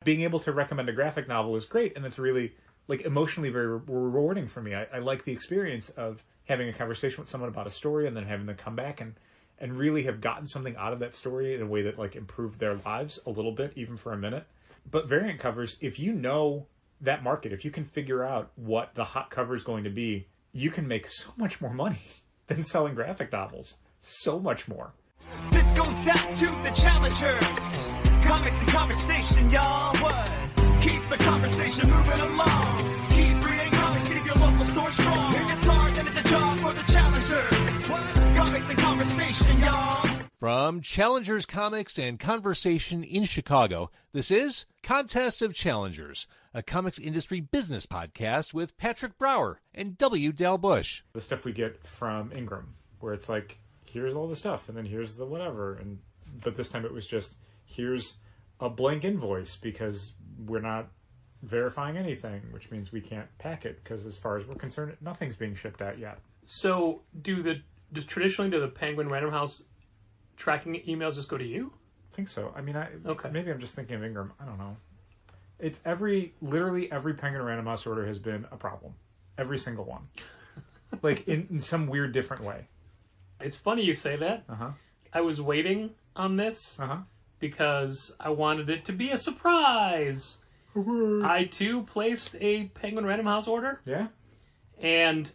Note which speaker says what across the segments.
Speaker 1: Being able to recommend a graphic novel is great, and it's really like emotionally very rewarding for me. I like the experience of having a conversation with someone about a story and then having them come back and really have gotten something out of that story in a way that like improved their lives a little bit, even for a minute. But variant covers, if you know that market, if you can figure out what the hot cover is going to be, you can make so much more money than selling graphic novels. So much more.
Speaker 2: This goes out to the challengers. Comics and conversation, y'all. What? Keep the conversation moving along. Keep reading comics, keep your local store strong. If it's hard, then it's a job for the challengers. What? Comics and conversation, y'all.
Speaker 3: From Challengers Comics and Conversation in Chicago, this is Contest of Challengers, a comics industry business podcast with Patrick Brower and W. Dale Bush.
Speaker 1: The stuff we get from Ingram, where it's like, here's all the stuff, and then here's the whatever. But this time it was just, here's a blank invoice, because we're not verifying anything, which means we can't pack it, because as far as we're concerned, nothing's being shipped out yet.
Speaker 4: So traditionally do the Penguin Random House tracking emails just go to you?
Speaker 1: I think so. I mean,
Speaker 4: okay.
Speaker 1: Maybe I'm just thinking of Ingram. I don't know. It's literally every Penguin Random House order has been a problem. Every single one. Like in some weird different way.
Speaker 4: It's funny you say that.
Speaker 1: Uh-huh.
Speaker 4: I was waiting on this because I wanted it to be a surprise. I too placed a Penguin Random House order.
Speaker 1: Yeah?
Speaker 4: And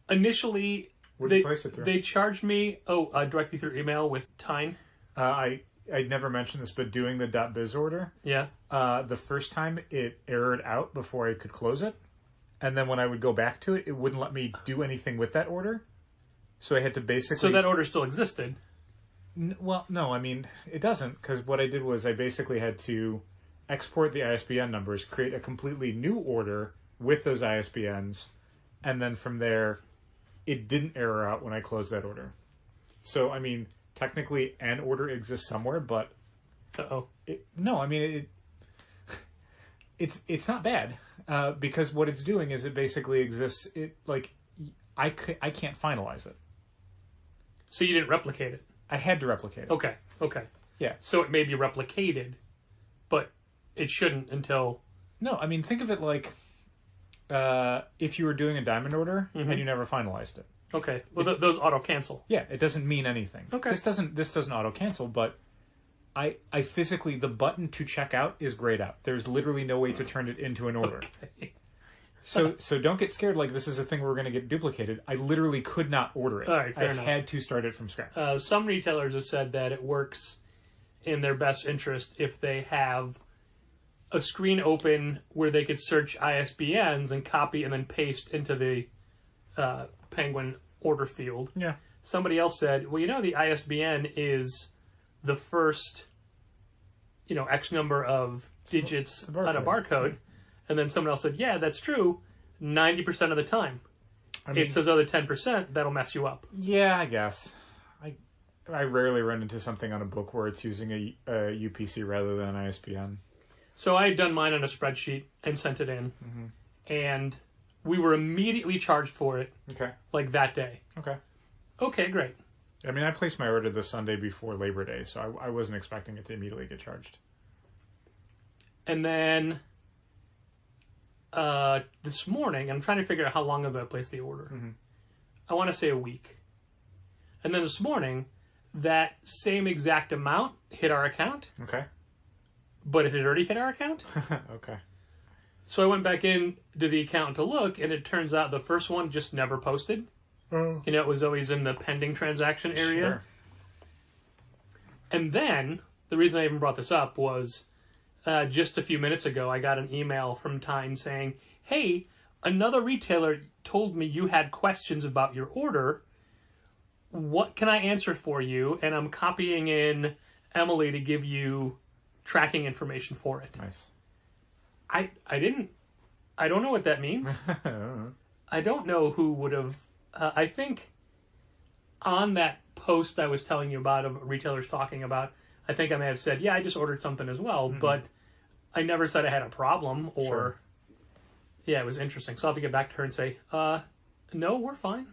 Speaker 4: initially
Speaker 1: Where did you place it through?
Speaker 4: They charged me directly through email with Tyne.
Speaker 1: I never mentioned this, but doing the .biz order,
Speaker 4: yeah.
Speaker 1: The first time it errored out before I could close it, and then when I would go back to it, it wouldn't let me do anything with that order. So I had to basically...
Speaker 4: So that order still existed?
Speaker 1: Well, no, I mean, it doesn't, because what I did was I basically had to export the ISBN numbers, create a completely new order with those ISBNs, and then from there, it didn't error out when I closed that order. So, I mean... Technically, an order exists somewhere, but it's not bad because what it's doing is it basically exists. I can't finalize it.
Speaker 4: So you didn't replicate it.
Speaker 1: I had to replicate it.
Speaker 4: Okay.
Speaker 1: Yeah.
Speaker 4: So it may be replicated, but it shouldn't until.
Speaker 1: No, I mean think of it like if you were doing a diamond order and you never finalized it.
Speaker 4: Okay. Well, those auto cancel.
Speaker 1: Yeah, it doesn't mean anything.
Speaker 4: Okay.
Speaker 1: This doesn't auto cancel, but I physically the button to check out is grayed out. There's literally no way to turn it into an order.
Speaker 4: Okay.
Speaker 1: So don't get scared like this is a thing we're going to get duplicated. I literally could not order it.
Speaker 4: All right, fair enough.
Speaker 1: I had to start it from scratch.
Speaker 4: Some retailers have said that it works in their best interest if they have a screen open where they could search ISBNs and copy and then paste into the Penguin order field.
Speaker 1: Yeah.
Speaker 4: Somebody else said, well, the ISBN is the first, X number of digits on a barcode. And then someone else said, yeah, that's true 90% of the time. It's those other 10% that'll mess you up.
Speaker 1: Yeah, I guess. I rarely run into something on a book where it's using a UPC rather than an ISBN.
Speaker 4: So I had done mine on a spreadsheet and sent it in. Mm-hmm. And we were immediately charged for it.
Speaker 1: Okay.
Speaker 4: Like that day.
Speaker 1: Okay.
Speaker 4: Okay, great.
Speaker 1: I mean, I placed my order the Sunday before Labor Day, so I wasn't expecting it to immediately get charged.
Speaker 4: And then this morning, I'm trying to figure out how long ago I placed the order. Mm-hmm. I want to say a week. And then this morning, that same exact amount hit our account.
Speaker 1: Okay.
Speaker 4: But it had already hit our account.
Speaker 1: Okay.
Speaker 4: So I went back in to the account to look, and it turns out the first one just never posted.
Speaker 1: Oh.
Speaker 4: It was always in the pending transaction area.
Speaker 1: Sure.
Speaker 4: And then, the reason I even brought this up was just a few minutes ago, I got an email from Tyne saying, hey, another retailer told me you had questions about your order. What can I answer for you? And I'm copying in Emily to give you tracking information for it.
Speaker 1: Nice.
Speaker 4: I don't know what that means. I don't know who would have, I think on that post I was telling you about of retailers talking about, I think I may have said, yeah, I just ordered something as well, but I never said I had a problem or,
Speaker 1: Sure.
Speaker 4: Yeah, it was interesting. So I'll have to get back to her and say, no, we're fine.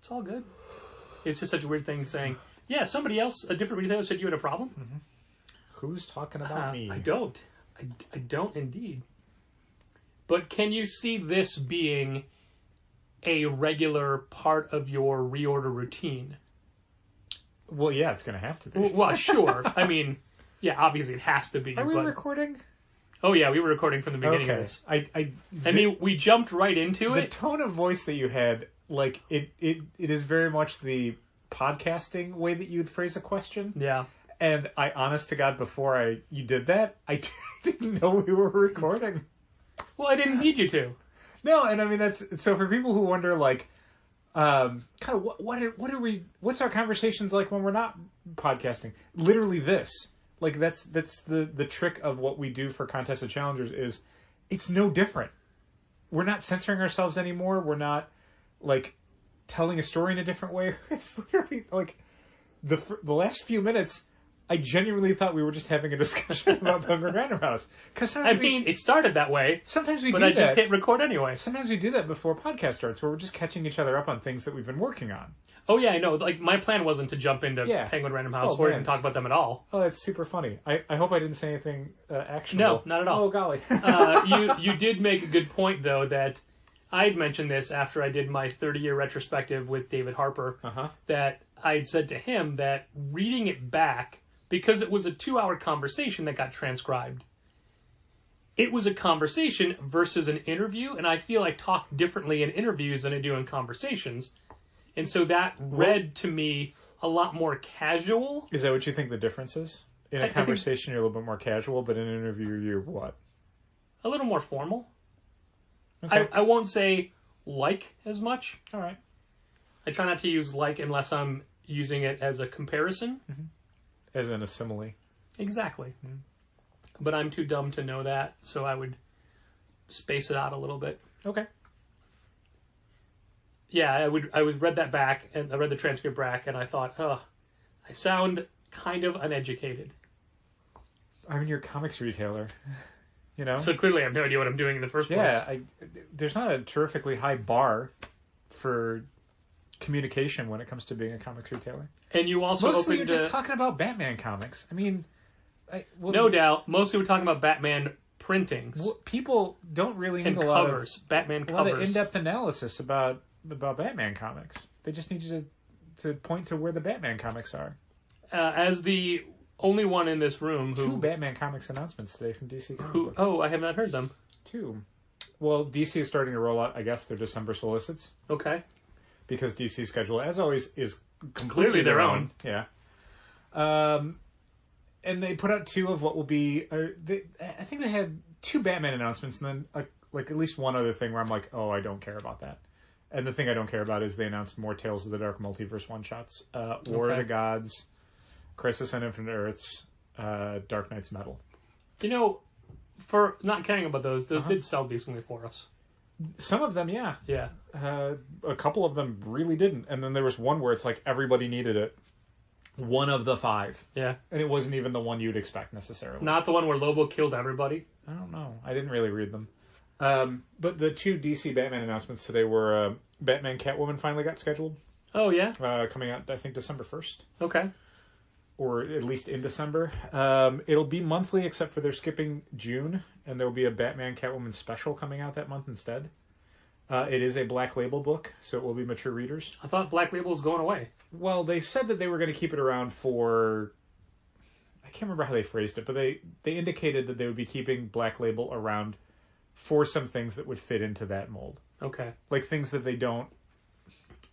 Speaker 4: It's all good. It's just such a weird thing saying, yeah, somebody else, a different retailer said you had a problem.
Speaker 1: Mm-hmm. Who's talking about me?
Speaker 4: I don't. I don't indeed. But can you see this being a regular part of your reorder routine?
Speaker 1: Well, yeah, it's going to have to be.
Speaker 4: Well, sure. I mean, yeah, obviously it has to be.
Speaker 1: Are we recording?
Speaker 4: Oh, yeah, we were recording from the beginning of this. I mean, we jumped right into
Speaker 1: the
Speaker 4: it.
Speaker 1: The tone of voice that you had, like, it is very much the podcasting way that you'd phrase a question.
Speaker 4: Yeah.
Speaker 1: And I, honest to God, before you did that, I didn't know we were recording.
Speaker 4: Well, I didn't need you to.
Speaker 1: No, and I mean, that's, so for people who wonder, like, kind of what's our conversations like when we're not podcasting? Literally this. Like, that's the trick of what we do for Contest of Challengers is it's no different. We're not censoring ourselves anymore. We're not, like, telling a story in a different way. It's literally, like, the last few minutes, I genuinely thought we were just having a discussion about Penguin Random House.
Speaker 4: It started that way.
Speaker 1: Sometimes we do
Speaker 4: that. But I just hit record anyway.
Speaker 1: Sometimes we do that before podcast starts, where we're just catching each other up on things that we've been working on.
Speaker 4: Oh, yeah, I know. Like, my plan wasn't to jump into Penguin Random House or even talk about them at all.
Speaker 1: Oh, that's super funny. I hope I didn't say anything actionable.
Speaker 4: No, not at all.
Speaker 1: Oh, golly.
Speaker 4: You did make a good point, though, that I'd mentioned this after I did my 30-year retrospective with David Harper, that I'd said to him that reading it back, because it was a 2-hour conversation that got transcribed, it was a conversation versus an interview, and I feel I talk differently in interviews than I do in conversations. And so that read to me a lot more casual.
Speaker 1: Is that what you think the difference is? In a conversation, you're a little bit more casual, but in an interview, you're what?
Speaker 4: A little more formal.
Speaker 1: Okay.
Speaker 4: I won't say like as much.
Speaker 1: All right.
Speaker 4: I try not to use like unless I'm using it as a comparison.
Speaker 1: Mm-hmm. As in a simile.
Speaker 4: Exactly. Mm-hmm. But I'm too dumb to know that, so I would space it out a little bit.
Speaker 1: Okay.
Speaker 4: Yeah, I would read that back, and I read the transcript back, and I thought, I sound kind of uneducated.
Speaker 1: I mean, you're a comics retailer, you know?
Speaker 4: So clearly I have no idea what I'm doing in the first place.
Speaker 1: Yeah, there's not a terrifically high bar for communication when it comes to being a comics retailer.
Speaker 4: And you also
Speaker 1: mostly you're just talking about Batman comics. I mean...
Speaker 4: no doubt. Mostly we're talking about Batman printings.
Speaker 1: People don't really need
Speaker 4: a lot of Batman covers.
Speaker 1: A lot of in-depth analysis about Batman comics. They just need you to point to where the Batman comics are.
Speaker 4: As the only one in this room who...
Speaker 1: 2 Batman comics announcements today from DC Comics Books.
Speaker 4: Oh, I have not heard them.
Speaker 1: 2. Well, DC is starting to roll out, I guess, their December solicits.
Speaker 4: Okay.
Speaker 1: Because DC's schedule, as always, is completely
Speaker 4: clearly their own.
Speaker 1: Yeah. And they put out 2 of what will be... I think they had 2 Batman announcements, and then like at least one other thing where I'm like, oh, I don't care about that. And the thing I don't care about is they announced more Tales of the Dark Multiverse one-shots. War of the Gods, Crisis on Infinite Earths, Dark Knight's Metal.
Speaker 4: You know, for not caring about those did sell decently for us.
Speaker 1: Some of them, yeah.
Speaker 4: Yeah.
Speaker 1: A couple of them really didn't. And then there was one where it's like everybody needed it. One of the 5.
Speaker 4: Yeah.
Speaker 1: And it wasn't even the one you'd expect necessarily.
Speaker 4: Not the one where Lobo killed everybody?
Speaker 1: I don't know. I didn't really read them. But the 2 DC Batman announcements today were Batman Catwoman finally got scheduled.
Speaker 4: Oh, yeah?
Speaker 1: Coming out, I think, December 1st.
Speaker 4: Okay.
Speaker 1: Or at least in December. It'll be monthly except for they're skipping June, and there will be a Batman Catwoman special coming out that month instead. It is a Black Label book, so it will be mature readers.
Speaker 4: I thought Black Label was going away.
Speaker 1: Well, they said that they were going to keep it around for... I can't remember how they phrased it, but they indicated that they would be keeping Black Label around for some things that would fit into that mold.
Speaker 4: Okay.
Speaker 1: Like things that they don't...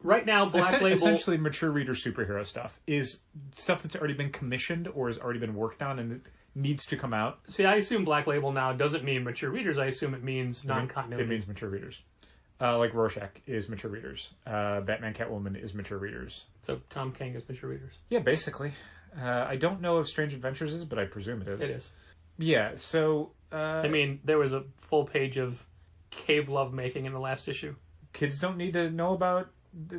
Speaker 4: Right now, Black Label...
Speaker 1: Essentially, mature reader superhero stuff is stuff that's already been commissioned or has already been worked on and it needs to come out.
Speaker 4: See, I assume Black Label now doesn't mean mature readers. I assume it means non-continuity.
Speaker 1: It means mature readers. Like Rorschach is mature readers. Batman Catwoman is mature readers.
Speaker 4: So Tom King is mature readers.
Speaker 1: Yeah, basically. I don't know if Strange Adventures is, but I presume it is.
Speaker 4: It is.
Speaker 1: Yeah, so...
Speaker 4: I mean, there was a full page of cave love making in the last issue.
Speaker 1: Kids don't need to know about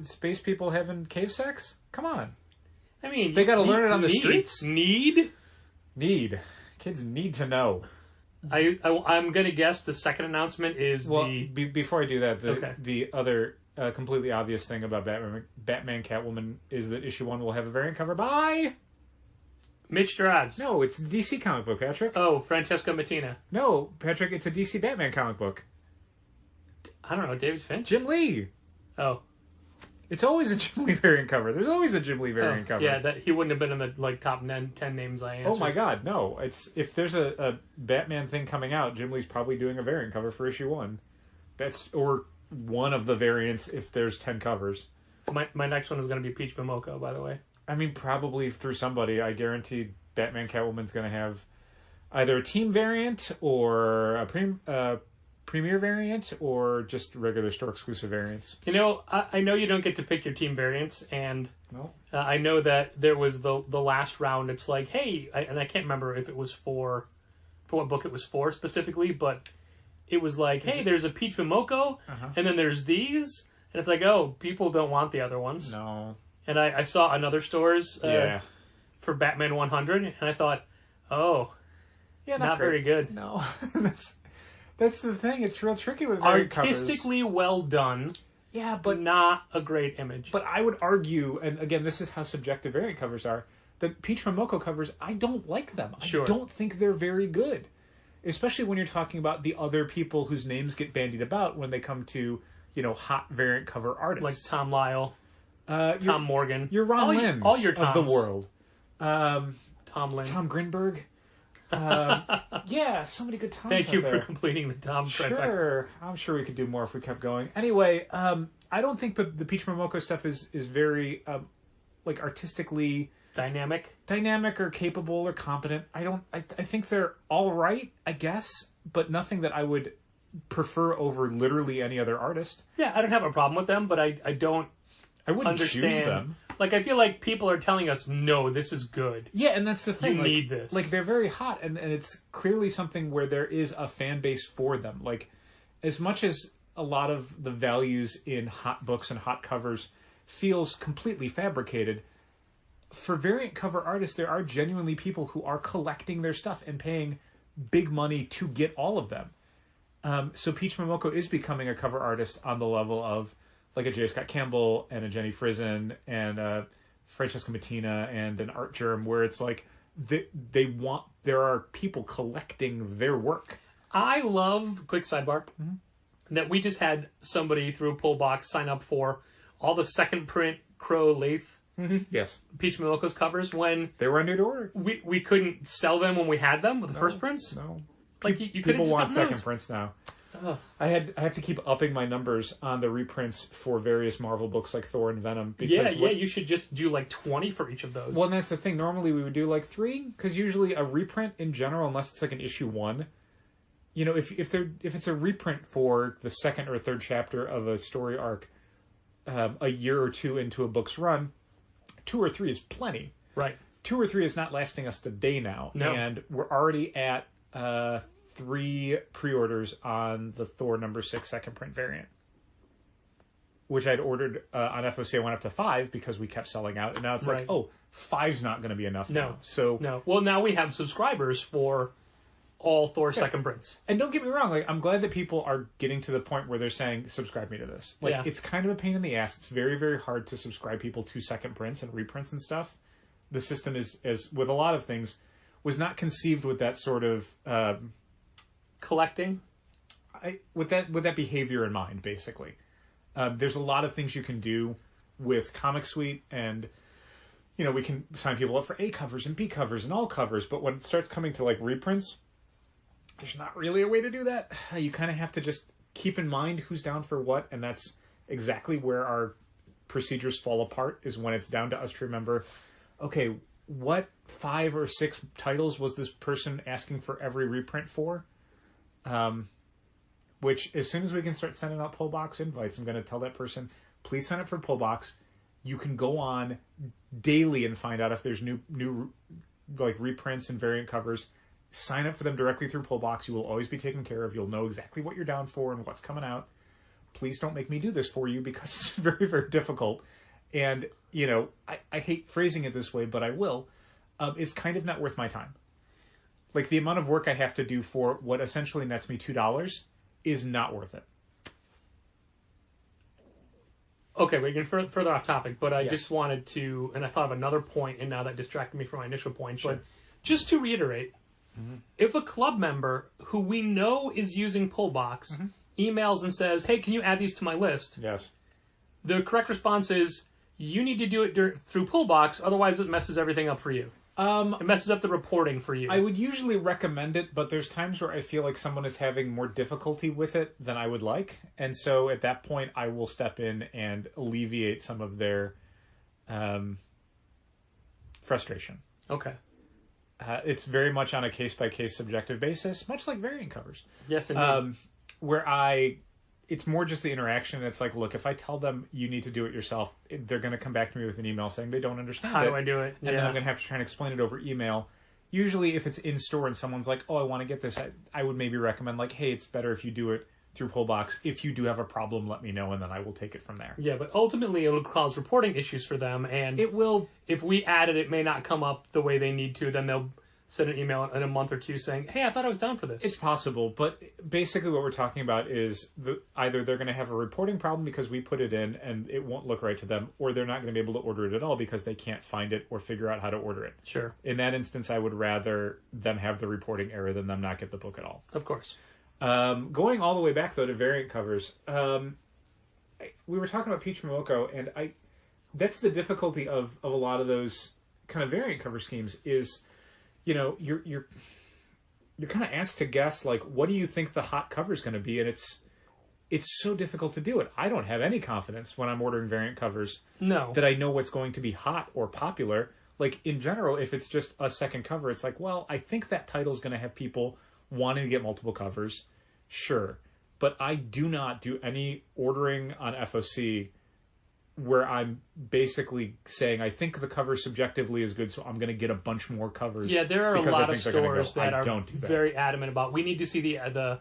Speaker 1: space people having cave sex? Come on.
Speaker 4: I mean...
Speaker 1: They gotta learn it on the streets?
Speaker 4: Need?
Speaker 1: Kids need to know.
Speaker 4: I'm going to guess the second announcement is
Speaker 1: before I do that, the other completely obvious thing about Batman Catwoman is that issue 1 will have a variant cover by...
Speaker 4: Mitch Gerads.
Speaker 1: No, it's a DC comic book, Patrick.
Speaker 4: Oh, Francesca Mattina.
Speaker 1: No, Patrick, it's a DC Batman comic book.
Speaker 4: I don't know, David Finch?
Speaker 1: Jim Lee.
Speaker 4: Oh.
Speaker 1: It's always a Jim Lee variant cover. There's always a Jim Lee variant cover.
Speaker 4: Yeah, he wouldn't have been in the top 10 names I answered.
Speaker 1: Oh my god, no. If there's a Batman thing coming out, Jim Lee's probably doing a variant cover for issue 1. Or one of the variants if there's 10 covers.
Speaker 4: My next one is going to be Peach Momoko, by the way.
Speaker 1: I mean, probably through somebody. I guarantee Batman Catwoman's going to have either a team variant or a premiere variant or just regular store exclusive variants.
Speaker 4: You know, I know you don't get to pick your team variants, and
Speaker 1: No.
Speaker 4: I know that there was the last round. It's like, hey, and I can't remember if it was for what book it was for specifically, but it was like, hey, there's a Peach Momoko, and then there's these, and it's like, oh, people don't want the other ones.
Speaker 1: No.
Speaker 4: And I saw another stores for Batman 100, and I thought, oh,
Speaker 1: Yeah,
Speaker 4: not very good.
Speaker 1: No. That's the thing. It's real tricky with variant covers.
Speaker 4: Artistically well done,
Speaker 1: Yeah,
Speaker 4: but not a great image.
Speaker 1: But I would argue, and again, this is how subjective variant covers are, that Peach Momoko covers, I don't like them.
Speaker 4: Sure.
Speaker 1: I don't think they're very good. Especially when you're talking about the other people whose names get bandied about when they come to, hot variant cover artists.
Speaker 4: Like Tom Lyle, Tom Morgan.
Speaker 1: You're Ron Limbs
Speaker 4: all your
Speaker 1: of
Speaker 4: Toms.
Speaker 1: the world.
Speaker 4: Tom Lynn.
Speaker 1: Tom Grinberg. Yeah, so many good Toms
Speaker 4: Thank you
Speaker 1: out there.
Speaker 4: for completing the Tom trifecta.
Speaker 1: Sure. I'm sure we could do more if we kept going. Anyway, I don't think the Peach Momoko stuff is very, artistically dynamic or capable or competent. I think they're all right, I guess, but nothing that I would prefer over literally any other artist.
Speaker 4: Yeah, I don't have a problem with them, but I
Speaker 1: wouldn't
Speaker 4: understand.
Speaker 1: choose them.
Speaker 4: Like, I feel like people are telling us, no, this is good.
Speaker 1: Yeah, and that's the thing.
Speaker 4: You need this.
Speaker 1: Like, they're very hot, and it's clearly something where there is a fan base for them. Like, as much as a lot of the values in hot books and hot covers feels completely fabricated, for variant cover artists, there are genuinely people who are collecting their stuff and paying big money to get all of them. So Peach Momoko is becoming a cover artist on the level of like a J. Scott Campbell and a Jenny Frison and a Francesca Mattina and an Art Germ, where it's like there are people collecting their work.
Speaker 4: I love, quick sidebar, that we just had somebody through a pull box sign up for all the second print Crow Lath
Speaker 1: Yes.
Speaker 4: Peach Momoko's covers when
Speaker 1: They were under order.
Speaker 4: we couldn't sell them when we had them with the first prints.
Speaker 1: No.
Speaker 4: Like you
Speaker 1: People want second
Speaker 4: those.
Speaker 1: prints now.
Speaker 4: Ugh.
Speaker 1: I have to keep upping my numbers on the reprints for various Marvel books like Thor and Venom.
Speaker 4: Yeah, you should just do like 20 for each of those.
Speaker 1: Well, and that's the thing. Normally we would do like 3, because usually a reprint in general, unless it's like an issue 1, if it's a reprint for the second or third chapter of a story arc, a year or 2 into a book's run, 2 or 3 is plenty.
Speaker 4: Right.
Speaker 1: 2 or 3 is not lasting us the day now,
Speaker 4: No.
Speaker 1: and we're already at 3 pre-orders on the Thor #6 second print variant, which I'd ordered on FOC. I went up to 5 because we kept selling out, and now it's
Speaker 4: Right.
Speaker 1: like, 5's not going to be enough now. So
Speaker 4: No. Well, now we have subscribers for all Thor second prints.
Speaker 1: And don't get me wrong, I'm glad that people are getting to the point where they're saying, subscribe me to this.
Speaker 4: Yeah.
Speaker 1: It's kind of a pain in the ass. It's very, very hard to subscribe people to second prints and reprints and stuff. The system is, as with a lot of things, was not conceived with that sort of
Speaker 4: Collecting.
Speaker 1: with that behavior in mind. Basically, there's a lot of things you can do with Comic Suite, and we can sign people up for A covers and B covers and all covers. But when it starts coming to like reprints, there's not really a way to do that. You kind of have to just keep in mind who's down for what, and that's exactly where our procedures fall apart, is when it's down to us to remember, okay, what 5 or 6 titles was this person asking for every reprint for? Which, as soon as we can start sending out pull box invites, I'm going to tell that person, please sign up for pull box. You can go on daily and find out if there's new like reprints and variant covers. Sign up for them directly through Pullbox. You will always be taken care of. You'll know exactly what you're down for and what's coming out. Please don't make me do this for you, because it's very, very difficult. And, I hate phrasing it this way, but I will. It's kind of not worth my time. Like, the amount of work I have to do for what essentially nets me $2 is not worth it.
Speaker 4: Okay, we can further off topic, but I
Speaker 1: Yes.
Speaker 4: just wanted to, and I thought of another point, and now that distracted me from my initial point. Sure. But just to reiterate, if a club member who we know is using Pullbox emails and says, "Hey, can you add these to my list?"
Speaker 1: Yes.
Speaker 4: The correct response is, "You need to do it through Pullbox, otherwise it messes everything up for you. It messes up the reporting for you."
Speaker 1: I would usually recommend it, but there's times where I feel like someone is having more difficulty with it than I would like. And so at that point, I will step in and alleviate some of their frustration.
Speaker 4: Okay.
Speaker 1: It's very much on a case-by-case subjective basis, much like variant covers.
Speaker 4: Yes, indeed.
Speaker 1: Where it's more just the interaction. It's like, look, if I tell them you need to do it yourself, they're going to come back to me with an email saying they don't understand
Speaker 4: How
Speaker 1: it.
Speaker 4: do I do it?
Speaker 1: And then I'm going to have to try and explain it over email. Usually if it's in store and someone's like, oh, I want to get this, I would maybe recommend like, hey, it's better if you do it through Pullbox. If you do have a problem, let me know, and then I will take it from there.
Speaker 4: Yeah, but ultimately it'll cause reporting issues for them, and
Speaker 1: It will.
Speaker 4: if we add it, it may not come up the way they need to. Then they'll send an email in a month or two saying, "Hey, I thought I was down for this."
Speaker 1: It's possible, but basically what we're talking about is either they're going to have a reporting problem because we put it in and it won't look right to them, or they're not going to be able to order it at all because they can't find it or figure out how to order it.
Speaker 4: Sure.
Speaker 1: In that instance, I would rather them have the reporting error than them not get the book at all.
Speaker 4: Of course.
Speaker 1: Going all the way back, though, to variant covers, we were talking about Peach Momoko, and that's the difficulty of a lot of those kind of variant cover schemes is, you know, you're kind of asked to guess, like, what do you think the hot cover is going to be, and it's so difficult to do it. I don't have any confidence when I'm ordering variant covers that I know what's going to be hot or popular. Like, in general, if it's just a second cover, it's like, well, I think that title's going to have people wanting to get multiple covers. Sure. But I do not do any ordering on FOC where I'm basically saying, I think the cover subjectively is good, so I'm going to get a bunch more covers.
Speaker 4: Yeah, there are a lot of stores that are
Speaker 1: don't do that.
Speaker 4: very adamant about, we need to see the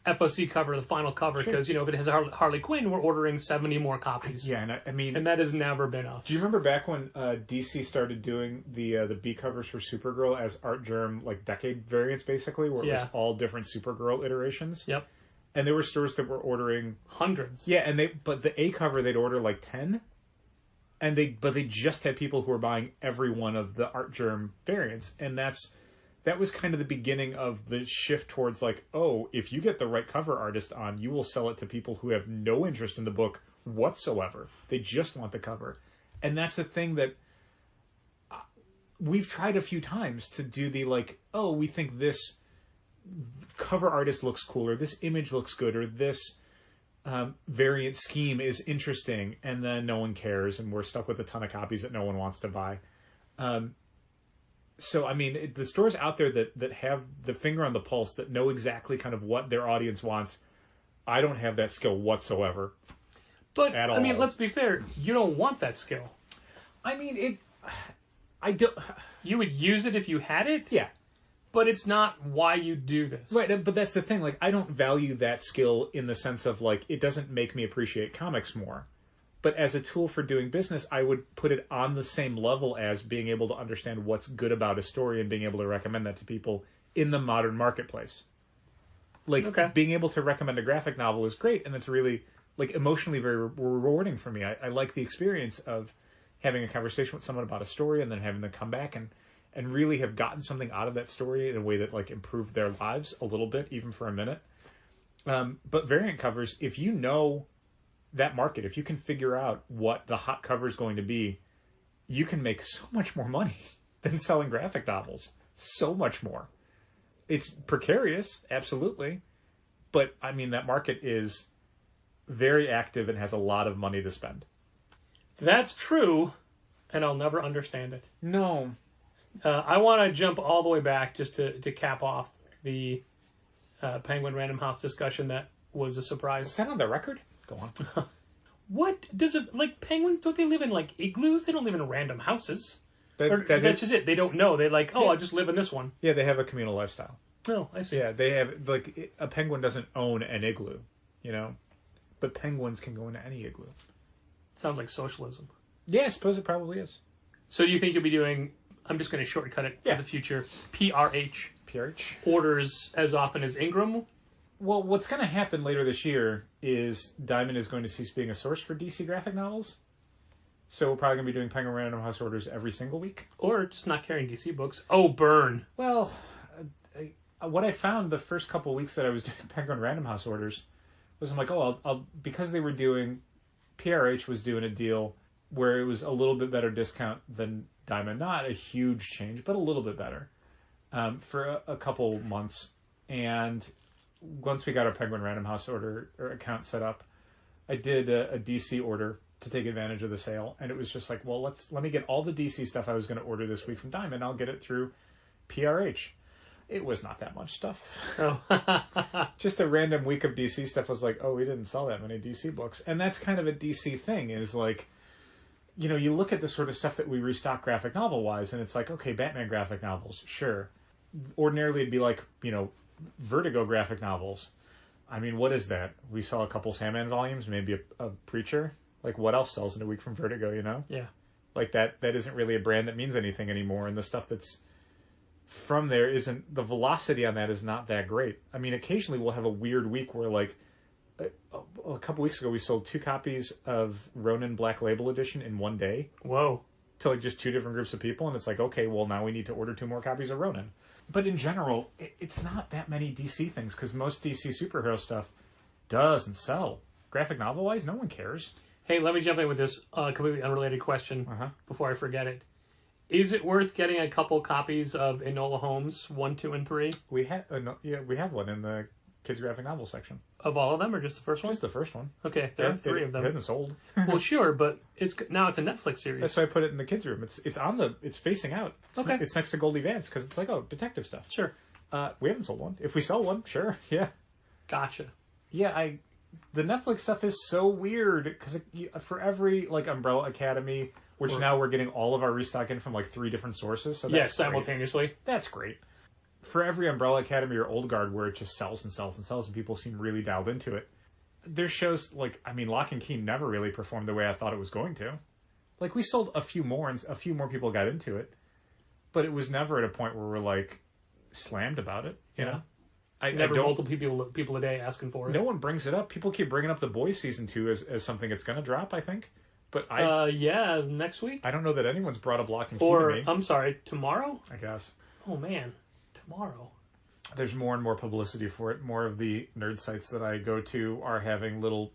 Speaker 4: FOC cover, the final cover, because, you know, if it has a Harley Quinn, we're ordering 70 more copies.
Speaker 1: Yeah, and I mean...
Speaker 4: And that has never been us.
Speaker 1: Do you remember back when DC started doing the B covers for Supergirl as Art Germ, like, decade variants, basically, where it was all different Supergirl iterations?
Speaker 4: Yep.
Speaker 1: And there were stores that were ordering...
Speaker 4: hundreds.
Speaker 1: Yeah, but the A cover, they'd order, like, 10. But they just had people who were buying every one of the Art Germ variants. And that was kind of the beginning of the shift towards, like, oh, if you get the right cover artist on, you will sell it to people who have no interest in the book whatsoever. They just want the cover. And that's a thing that we've tried a few times to do the, like, oh, we think this cover artist looks cool, or this image looks good, or this variant scheme is interesting, and then no one cares, and we're stuck with a ton of copies that no one wants to buy. So, I mean, the stores out there that have the finger on the pulse, that know exactly kind of what their audience wants, I don't have that skill whatsoever.
Speaker 4: But,
Speaker 1: at all.
Speaker 4: I mean, let's be fair, you don't want that skill.
Speaker 1: I mean, I don't...
Speaker 4: You would use it if you had it?
Speaker 1: Yeah.
Speaker 4: But it's not why you do this.
Speaker 1: Right, but that's the thing. Like, I don't value that skill in the sense of, like, it doesn't make me appreciate comics more. But as a tool for doing business, I would put it on the same level as being able to understand what's good about a story and being able to recommend that to people in the modern marketplace. Like, being able to recommend a graphic novel is great, and it's really, like, emotionally very rewarding for me. I like the experience of having a conversation with someone about a story and then having them come back and really have gotten something out of that story in a way that, like, improved their lives a little bit, even for a minute. But variant covers, if you know that market, if you can figure out what the hot cover is going to be, you can make so much more money than selling graphic novels. So much more. It's precarious, absolutely. But, I mean, that market is very active and has a lot of money to spend.
Speaker 4: That's true, and I'll never understand it.
Speaker 1: No.
Speaker 4: I want to jump all the way back just to cap off the Penguin Random House discussion that was a surprise.
Speaker 1: Is that on the record? Go on.
Speaker 4: What does it, like, penguins, don't they live in, like, igloos? They don't live in random houses. That's just it. They don't know. They like, I just live in this one.
Speaker 1: Yeah, they have a communal lifestyle.
Speaker 4: Oh, I see.
Speaker 1: Yeah, they have, like, a penguin doesn't own an igloo, you know? But penguins can go into any igloo.
Speaker 4: Sounds like socialism.
Speaker 1: Yeah, I suppose it probably is.
Speaker 4: So do you think you'll be doing, I'm just going to shortcut it for the future, PRH?
Speaker 1: PRH?
Speaker 4: Orders as often as Ingram?
Speaker 1: Well, what's going to happen later this year is Diamond is going to cease being a source for DC graphic novels. So we're probably going to be doing Penguin Random House orders every single week.
Speaker 4: Or just not carrying DC books. Oh, burn.
Speaker 1: Well, what I found the first couple of weeks that I was doing Penguin Random House orders was I'm like, I'll because they were doing, PRH was doing a deal where it was a little bit better discount than Diamond. Not a huge change, but a little bit better for a couple months. And once we got our Penguin Random House order or account set up, I did a DC order to take advantage of the sale. And it was just like, well, let me get all the DC stuff I was going to order this week from Diamond. I'll get it through PRH. It was not that much stuff.
Speaker 4: Oh.
Speaker 1: Just a random week of DC stuff was like, oh, we didn't sell that many DC books. And that's kind of a DC thing is like, you know, you look at the sort of stuff that we restock graphic novel wise and it's like, okay, Batman graphic novels, sure. Ordinarily it'd be like, you know, Vertigo graphic novels. I mean, what is that? We sell a couple Sandman volumes, maybe a Preacher. Like what else sells in a week from Vertigo, you know?
Speaker 4: Yeah.
Speaker 1: Like that isn't really a brand that means anything anymore. And the stuff that's from there isn't, the velocity on that is not that great. I mean, occasionally we'll have a weird week where like a couple weeks ago we sold 2 copies of Ronin Black Label Edition in one day.
Speaker 4: Whoa.
Speaker 1: To like just 2 different groups of people. And it's like, okay, well now we need to order 2 more copies of Ronin. But in general, it's not that many DC things because most DC superhero stuff doesn't sell. Graphic novel wise, no one cares.
Speaker 4: Hey, let me jump in with this completely unrelated question before I forget it. Is it worth getting a couple copies of Enola Holmes 1, 2, and 3?
Speaker 1: We have one in the kids graphic novel section.
Speaker 4: Of all of them, or just the first one?
Speaker 1: Just the first one.
Speaker 4: Okay, there are 3 of them.
Speaker 1: It hasn't sold.
Speaker 4: Well, sure, but now it's a Netflix series.
Speaker 1: That's why I put it in the kids' room. It's facing out. It's next to Goldie Vance because it's like, oh, detective stuff.
Speaker 4: Sure.
Speaker 1: We haven't sold one. If we sell one, sure, yeah.
Speaker 4: Gotcha.
Speaker 1: Yeah, the Netflix stuff is so weird because for every like Umbrella Academy, which now we're getting all of our restock in from like 3 different sources. So that's
Speaker 4: simultaneously.
Speaker 1: Great. That's great. For every Umbrella Academy or Old Guard where it just sells and sells and sells and people seem really dialed into it, there's shows like, I mean, Lock and Key never really performed the way I thought it was going to. Like, we sold a few more and a few more people got into it, but it was never at a point where we're like slammed about it, you know?
Speaker 4: Multiple people a day asking for it.
Speaker 1: No one brings it up. People keep bringing up The Boys season 2 as something that's going to drop, I think. But
Speaker 4: next week?
Speaker 1: I don't know that anyone's brought up Lock and Key to me.
Speaker 4: I'm sorry, tomorrow?
Speaker 1: I guess.
Speaker 4: Oh, man. Tomorrow.
Speaker 1: There's more and more publicity for it. More of the nerd sites that I go to are having little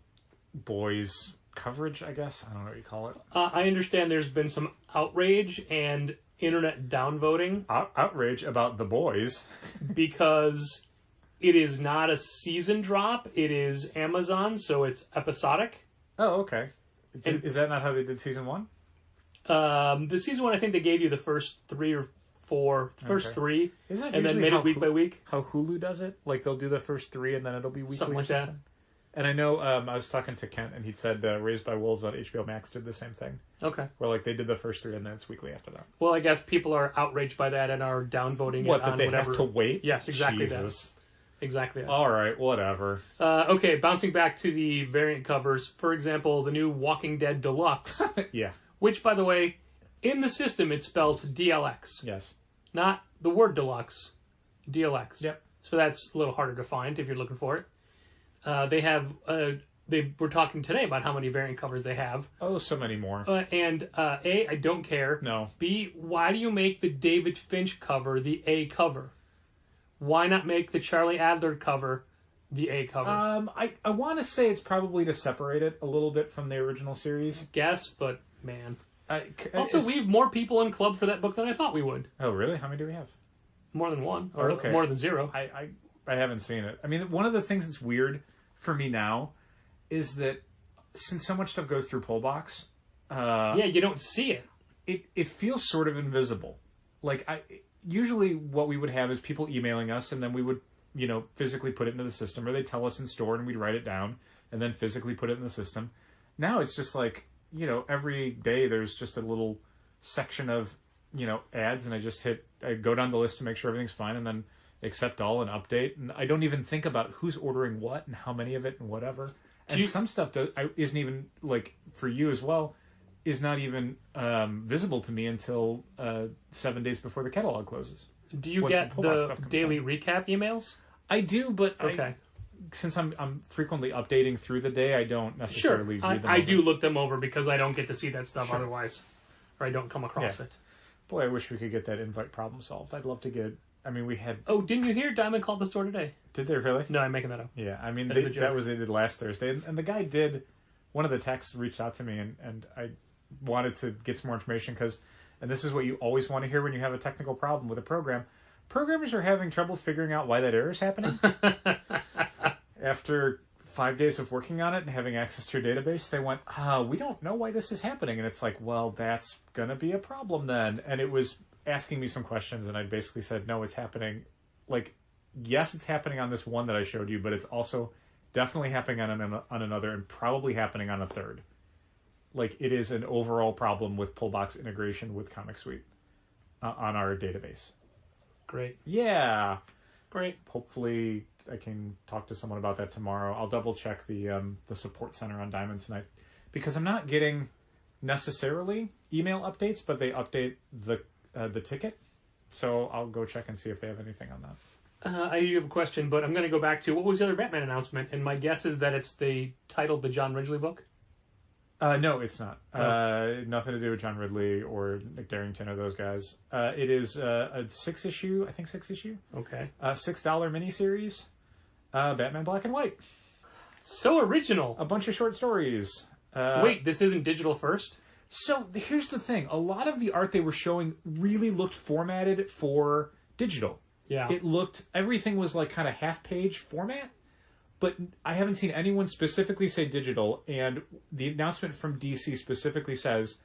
Speaker 1: boys coverage, I guess. I don't know what you call it.
Speaker 4: I understand there's been some outrage and internet downvoting.
Speaker 1: Outrage about The Boys.
Speaker 4: Because it is not a season drop. It is Amazon, so it's episodic.
Speaker 1: Oh, okay. Is that not how they did season 1?
Speaker 4: The season 1, I think they gave you the first 3 or 4, first 3, and then made it week by week.
Speaker 1: How Hulu does it? Like they'll do the first 3 and then it'll be weekly
Speaker 4: something like that.
Speaker 1: And I know I was talking to Kent and he'd said Raised by Wolves on HBO Max did the same thing.
Speaker 4: Okay.
Speaker 1: Where like they did the first 3 and then it's weekly after that.
Speaker 4: Well, I guess people are outraged by that and are downvoting
Speaker 1: what,
Speaker 4: it on
Speaker 1: that they
Speaker 4: whatever.
Speaker 1: have to wait?
Speaker 4: Yes, exactly
Speaker 1: Jesus.
Speaker 4: that. Exactly that.
Speaker 1: All right, whatever.
Speaker 4: Okay, bouncing back to the variant covers. For example, the new Walking Dead Deluxe.
Speaker 1: Yeah.
Speaker 4: Which, by the way, in the system it's spelled DLX.
Speaker 1: Yes.
Speaker 4: Not the word deluxe. DLX.
Speaker 1: Yep.
Speaker 4: So that's a little harder to find if you're looking for it. They have... they were talking today about how many variant covers they have.
Speaker 1: Oh, so many more.
Speaker 4: And A, I don't care.
Speaker 1: No.
Speaker 4: B, why do you make the David Finch cover the A cover? Why not make the Charlie Adler cover the A cover?
Speaker 1: I want to say it's probably to separate it a little bit from the original series.
Speaker 4: Guess, but man. Also, we have more people in club for that book than I thought we would.
Speaker 1: Oh, really? How many do we have?
Speaker 4: More than 1. Or more than 0.
Speaker 1: I haven't seen it. I mean, one of the things that's weird for me now is that since so much stuff goes through Pullbox...
Speaker 4: yeah, you don't see it.
Speaker 1: It feels sort of invisible. Like, usually what we would have is people emailing us, and then we would, physically put it into the system, or they'd tell us in store, and we'd write it down, and then physically put it in the system. Now it's just like, every day there's just a little section of, ads, and I go down the list to make sure everything's fine, and then accept all and update, and I don't even think about who's ordering what, and how many of it, and whatever. And some stuff isn't even, like, for you as well, is not even visible to me until 7 days before the catalog closes.
Speaker 4: Do you get the daily recap emails?
Speaker 1: I do, but
Speaker 4: okay.
Speaker 1: since I'm frequently updating through the day, I don't necessarily read them.
Speaker 4: I do look them over because I don't get to see that stuff otherwise, or I don't come across it.
Speaker 1: Boy, I wish we could get that invite problem solved. I'd love to get. I mean, we had.
Speaker 4: Oh, didn't you hear Diamond called the store today?
Speaker 1: Did they really?
Speaker 4: No, I'm making that up.
Speaker 1: Yeah, I mean that was they did last Thursday, and the guy did. One of the techs reached out to me, and I wanted to get some more information because, and this is what you always want to hear when you have a technical problem with a program. Programmers are having trouble figuring out why that error is happening. After 5 days of working on it and having access to your database, they went, we don't know why this is happening. And it's like, well, that's going to be a problem then. And it was asking me some questions, and I basically said, no, it's happening. Like, yes, it's happening on this one that I showed you, but it's also definitely happening on another and probably happening on a third. Like, it is an overall problem with Pullbox integration with Comic Suite on our database.
Speaker 4: Great.
Speaker 1: Yeah.
Speaker 4: Great.
Speaker 1: Hopefully I can talk to someone about that tomorrow. I'll double check the support center on Diamond tonight because I'm not getting necessarily email updates, but they update the ticket. So I'll go check and see if they have anything on that.
Speaker 4: I do have a question, but I'm going to go back to what was the other Batman announcement? And my guess is that it's the titled the John Ridgely book.
Speaker 1: No, it's not. Nothing to do with John Ridley or Nick Darrington or those guys. It is a 6-issue, I think 6-issue.
Speaker 4: Okay.
Speaker 1: $6 miniseries. Batman Black and White.
Speaker 4: So original.
Speaker 1: A bunch of short stories.
Speaker 4: Wait, this isn't digital first?
Speaker 1: So here's the thing. A lot of the art they were showing really looked formatted for digital.
Speaker 4: Yeah.
Speaker 1: Everything was like kind of half-page format. But I haven't seen anyone specifically say digital, and the announcement from DC specifically says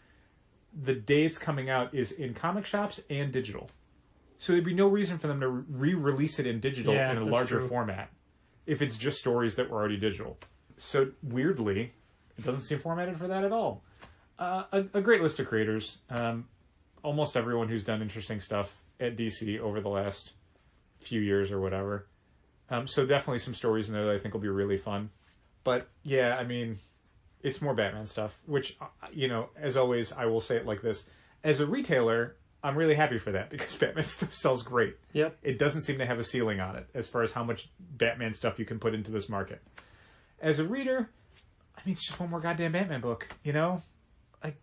Speaker 1: the day it's coming out is in comic shops and digital. So there'd be no reason for them to re-release it in digital in a larger format if it's just stories that were already digital. So weirdly, it doesn't seem formatted for that at all. A great list of creators. Almost everyone who's done interesting stuff at DC over the last few years or whatever. So definitely some stories in there that I think will be really fun. But yeah, I mean, it's more Batman stuff, which, as always, I will say it like this. As a retailer, I'm really happy for that because Batman stuff sells great.
Speaker 4: Yep.
Speaker 1: It doesn't seem to have a ceiling on it as far as how much Batman stuff you can put into this market. As a reader, I mean, it's just one more goddamn Batman book, Like,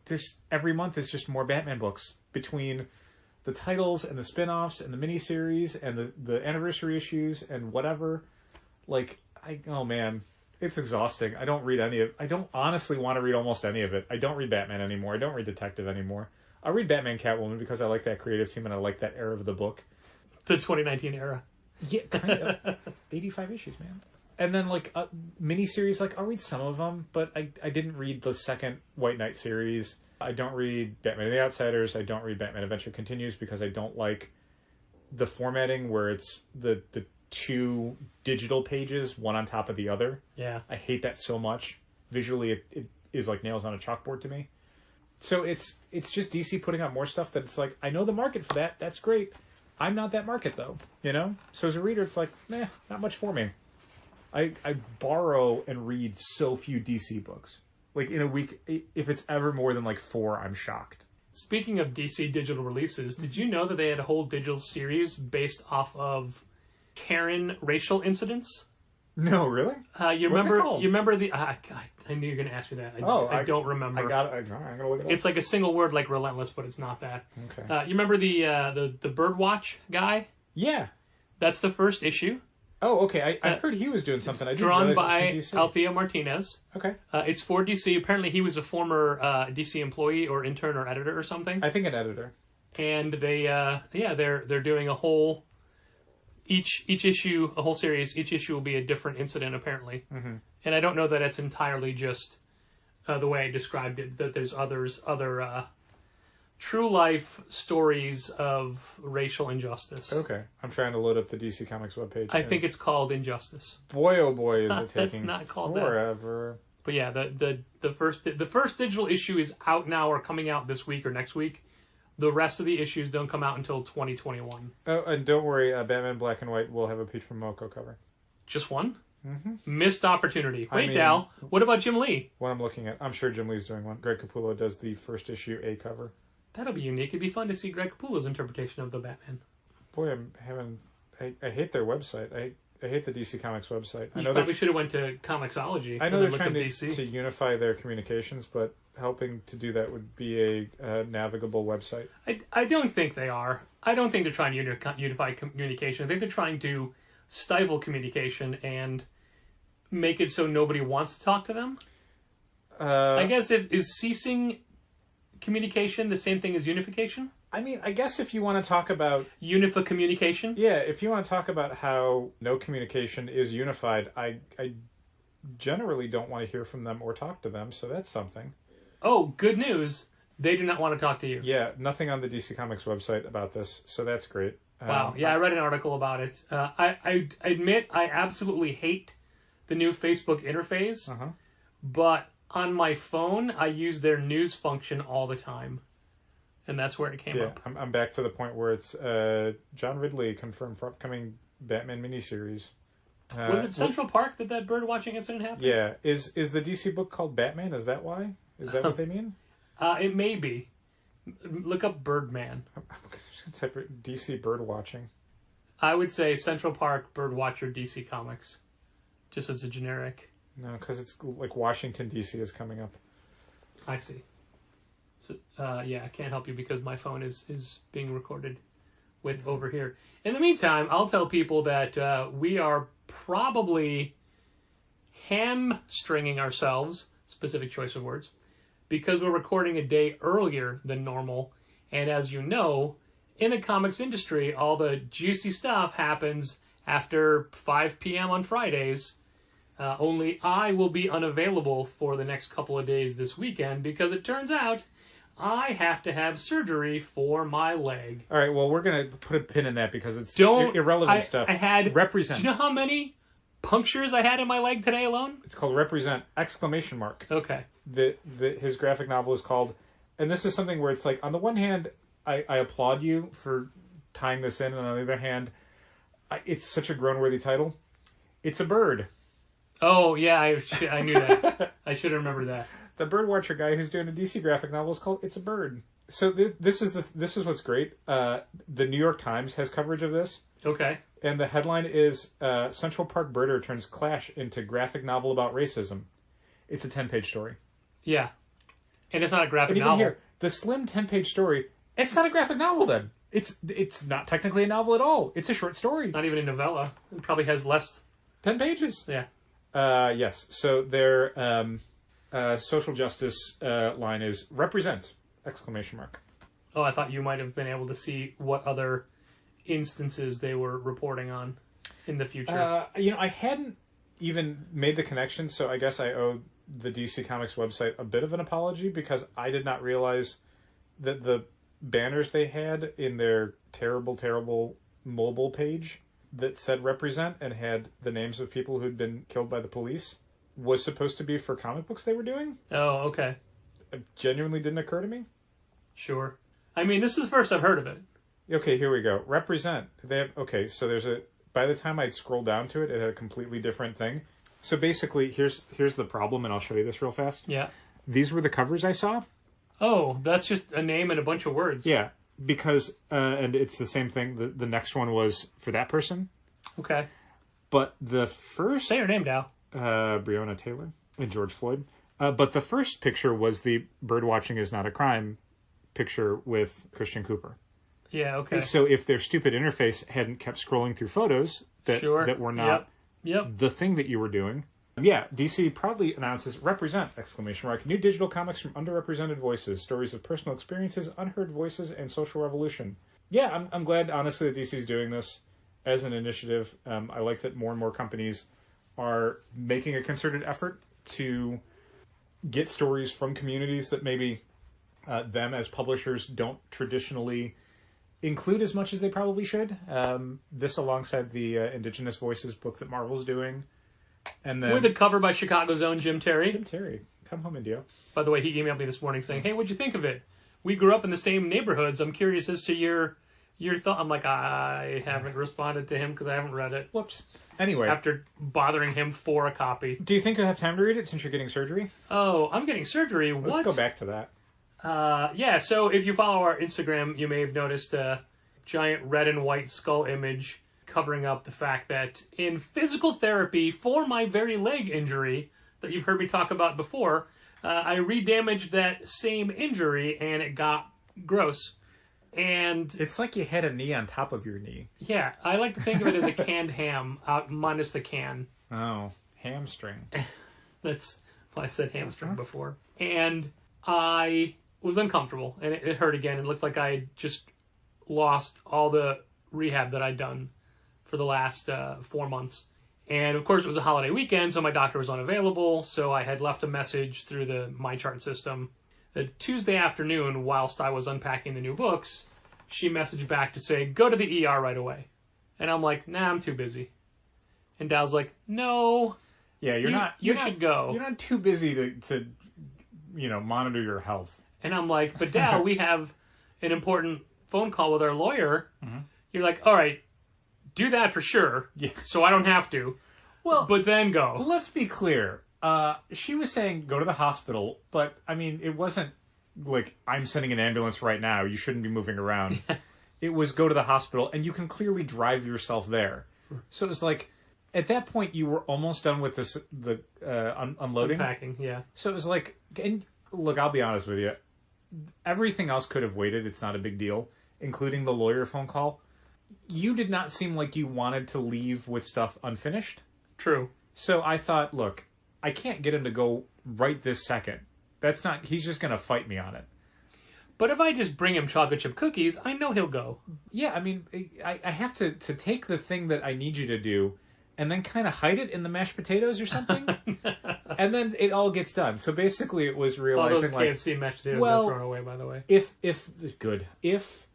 Speaker 1: every month is just more Batman books between the titles and the spin-offs and the miniseries and the anniversary issues and whatever. Like, oh man, it's exhausting. I don't read I don't honestly want to read almost any of it. I don't read Batman anymore. I don't read Detective anymore. I read Batman Catwoman because I like that creative team and I like that era of the book.
Speaker 4: The 2019 era.
Speaker 1: Yeah, kind of. 85 issues, man. And then, like, miniseries, like, I'll read some of them, but I didn't read the second White Knight series. I don't read Batman and the Outsiders. I don't read Batman Adventure Continues because I don't like the formatting where it's the two digital pages, one on top of the other.
Speaker 4: Yeah.
Speaker 1: I hate that so much. Visually, it is like nails on a chalkboard to me. So it's just DC putting out more stuff that it's like, I know the market for that. That's great. I'm not that market, though. So as a reader, it's like, not much for me. I borrow and read so few DC books. Like, in a week, if it's ever more than, 4, I'm shocked.
Speaker 4: Speaking of DC digital releases, did you know that they had a whole digital series based off of Karen racial incidents?
Speaker 1: No, really?
Speaker 4: You
Speaker 1: What's
Speaker 4: remember?
Speaker 1: it called?
Speaker 4: You remember the? I knew you were going to ask me that. I don't remember.
Speaker 1: I'm gonna look it up.
Speaker 4: It's like a single word, like relentless, but it's not that.
Speaker 1: Okay.
Speaker 4: You remember the Birdwatch guy?
Speaker 1: Yeah.
Speaker 4: That's the first issue.
Speaker 1: Oh, okay. I heard he was doing something. I didn't
Speaker 4: Drawn
Speaker 1: realize
Speaker 4: by
Speaker 1: it was from DC.
Speaker 4: Althea Martinez.
Speaker 1: Okay.
Speaker 4: It's for DC. Apparently, he was a former DC employee or intern or editor or something.
Speaker 1: I think an editor.
Speaker 4: And they, they're doing a whole each issue, a whole series. Each issue will be a different incident, apparently. Mm-hmm. And I don't know that it's entirely just the way I described it. That there's other true life stories of racial injustice.
Speaker 1: Okay. I'm trying to load up the DC Comics webpage.
Speaker 4: I think it's called Injustice.
Speaker 1: Boy, oh boy, is it taking
Speaker 4: not called
Speaker 1: forever.
Speaker 4: But yeah, the first digital issue is out now or coming out this week or next week. The rest of the issues don't come out until 2021.
Speaker 1: Oh, and don't worry, Batman Black and White will have a Peach from Moko cover.
Speaker 4: Just one?
Speaker 1: Mm-hmm.
Speaker 4: Missed opportunity. Wait, Dal, what about Jim Lee?
Speaker 1: What I'm looking at, I'm sure Jim Lee's doing one. Greg Capullo does the first issue A cover.
Speaker 4: That'll be unique. It'd be fun to see Greg Capullo's interpretation of the Batman.
Speaker 1: Boy, I hate their website. hate the DC Comics website. I
Speaker 4: You
Speaker 1: know
Speaker 4: probably should have went to Comixology.
Speaker 1: I know
Speaker 4: when
Speaker 1: they're
Speaker 4: I looked
Speaker 1: trying
Speaker 4: up DC.
Speaker 1: to unify their communications, but helping to do that would be a navigable website.
Speaker 4: I don't think they are. I don't think they're trying to unify communication. I think they're trying to stifle communication and make it so nobody wants to talk to them. I guess is ceasing communication the same thing as unification?
Speaker 1: I mean, I guess if you want to talk about...
Speaker 4: Communication?
Speaker 1: Yeah, if you want to talk about how no communication is unified, I generally don't want to hear from them or talk to them, so that's something.
Speaker 4: Oh, good news. They do not want to talk to you.
Speaker 1: Yeah, nothing on the DC Comics website about this, so that's great.
Speaker 4: Wow. Yeah, I read an article about it. I admit I absolutely hate the new Facebook interface, but on my phone, I use their news function all the time. And that's where it came up.
Speaker 1: I'm back to the point where it's John Ridley confirmed for upcoming Batman miniseries.
Speaker 4: Was it Central Park that bird watching incident happened?
Speaker 1: Yeah. Is the DC book called Batman? Is that why? Is that what they mean?
Speaker 4: It may be. Look up Birdman.
Speaker 1: I'm just gonna type DC bird watching.
Speaker 4: I would say Central Park Birdwatcher DC Comics, just as a generic.
Speaker 1: No, because it's like Washington DC is coming up.
Speaker 4: I see. So, yeah, I can't help you because my phone is being recorded with over here. In the meantime, I'll tell people that we are probably hamstringing ourselves, specific choice of words, because we're recording a day earlier than normal. And as you know, in the comics industry, all the juicy stuff happens after 5 p.m. on Fridays. Only I will be unavailable for the next couple of days this weekend because it turns out I have to have surgery for my leg.
Speaker 1: All right, well, we're going to put a pin in that because it's irrelevant stuff.
Speaker 4: I had...
Speaker 1: Represent.
Speaker 4: Do you know how many punctures I had in my leg today alone?
Speaker 1: It's called Represent!
Speaker 4: Okay.
Speaker 1: His graphic novel is called... And this is something where it's like, on the one hand, I applaud you for tying this in, and on the other hand, it's such a groan-worthy title. It's a bird.
Speaker 4: Oh, yeah, I knew that. I should have remembered that.
Speaker 1: The Birdwatcher guy who's doing a DC graphic novel is called It's a Bird. So this is what's great. The New York Times has coverage of this.
Speaker 4: Okay.
Speaker 1: And the headline is Central Park Birder turns Clash into graphic novel about racism. It's a 10-page story.
Speaker 4: Yeah. And it's not a graphic
Speaker 1: and even
Speaker 4: novel.
Speaker 1: Here, the slim 10-page story, it's not a graphic novel then. It's not technically a novel at all. It's a short story.
Speaker 4: Not even a novella. It probably has less...
Speaker 1: 10 pages.
Speaker 4: Yeah.
Speaker 1: Yes. So their social justice line is Represent!
Speaker 4: Oh, I thought you might have been able to see what other instances they were reporting on in the future.
Speaker 1: I hadn't even made the connection, so I guess I owe the DC Comics website a bit of an apology because I did not realize that the banners they had in their terrible, terrible mobile page that said Represent and had the names of people who'd been killed by the police was supposed to be for comic books they were doing.
Speaker 4: Oh, okay.
Speaker 1: It genuinely didn't occur to me.
Speaker 4: Sure. I mean, this is the first I've heard of it.
Speaker 1: Okay, here we go. Represent. So by the time I'd scroll down to it, it had a completely different thing. So basically, here's the problem, and I'll show you this real fast.
Speaker 4: Yeah.
Speaker 1: These were the covers I saw.
Speaker 4: Oh, that's just a name and a bunch of words.
Speaker 1: Yeah, because, and it's the same thing. The next one was for that person.
Speaker 4: Okay.
Speaker 1: But the first...
Speaker 4: Say her name now.
Speaker 1: Breonna Taylor and George Floyd. But the first picture was the Birdwatching is Not a Crime picture with Christian Cooper.
Speaker 4: Yeah, okay.
Speaker 1: So if their stupid interface hadn't kept scrolling through photos that were not the thing that you were doing. Yeah, DC proudly announces Represent! New digital comics from underrepresented voices, stories of personal experiences, unheard voices, and social revolution. Yeah, I'm glad, honestly, that DC's doing this as an initiative. I like that more and more companies are making a concerted effort to get stories from communities that maybe them as publishers don't traditionally include as much as they probably should. This alongside the Indigenous Voices book that Marvel's doing. And then,
Speaker 4: with a cover by Chicago's own Jim Terry.
Speaker 1: Jim Terry, come home, Indio.
Speaker 4: By the way, he emailed me this morning saying, "Hey, what'd you think of it? We grew up in the same neighborhoods. I'm curious as to your thought." I'm like, I haven't responded to him because I haven't read it.
Speaker 1: Whoops. Anyway.
Speaker 4: After bothering him for a copy.
Speaker 1: Do you think you'll have time to read it since you're getting surgery?
Speaker 4: Oh, I'm getting surgery? What?
Speaker 1: Let's go back to that.
Speaker 4: Yeah, so if you follow our Instagram, you may have noticed a giant red and white skull image covering up the fact that in physical therapy for my very leg injury that you've heard me talk about before, I re-damaged that same injury and it got gross. And
Speaker 1: It's like you had a knee on top of your knee.
Speaker 4: yeah, I like to think of it as a canned ham, minus the can.
Speaker 1: Oh, hamstring.
Speaker 4: That's why I said hamstring before. And I was uncomfortable, and it hurt again. It looked like I had just lost all the rehab that I'd done for the last 4 months. And of course, it was a holiday weekend, so my doctor was unavailable. So I had left a message through the MyChart system. The Tuesday afternoon, whilst I was unpacking the new books, she messaged back to say, go to the ER right away. And I'm like, nah, I'm too busy. And Dal's like, no.
Speaker 1: Yeah,
Speaker 4: You should go.
Speaker 1: You're not too busy to monitor your health.
Speaker 4: And I'm like, but Dal, we have an important phone call with our lawyer. You're like, all right, do that for sure.
Speaker 1: Yeah.
Speaker 4: So I don't have to.
Speaker 1: Well,
Speaker 4: But then go.
Speaker 1: let's be clear. She was saying go to the hospital, but I mean, it wasn't like I'm sending an ambulance right now. You shouldn't be moving around. It was go to the hospital, and you can clearly drive yourself there. So it was like, at that point, you were almost done with the unloading.
Speaker 4: Unpacking, yeah.
Speaker 1: So it was like, and look, I'll be honest with you. Everything else could have waited. It's not a big deal, including the lawyer phone call. You did not seem like you wanted to leave with stuff unfinished.
Speaker 4: True.
Speaker 1: So I thought, look, I can't get him to go right this second. He's just going to fight me on it.
Speaker 4: But if I just bring him chocolate chip cookies, I know he'll go.
Speaker 1: Yeah, I mean, I have to take the thing that I need you to do and then kind of hide it in the mashed potatoes or something. And then it all gets done. So basically it was
Speaker 4: All
Speaker 1: realizing
Speaker 4: those KFC mashed potatoes
Speaker 1: well,
Speaker 4: got thrown away, by the way.
Speaker 1: If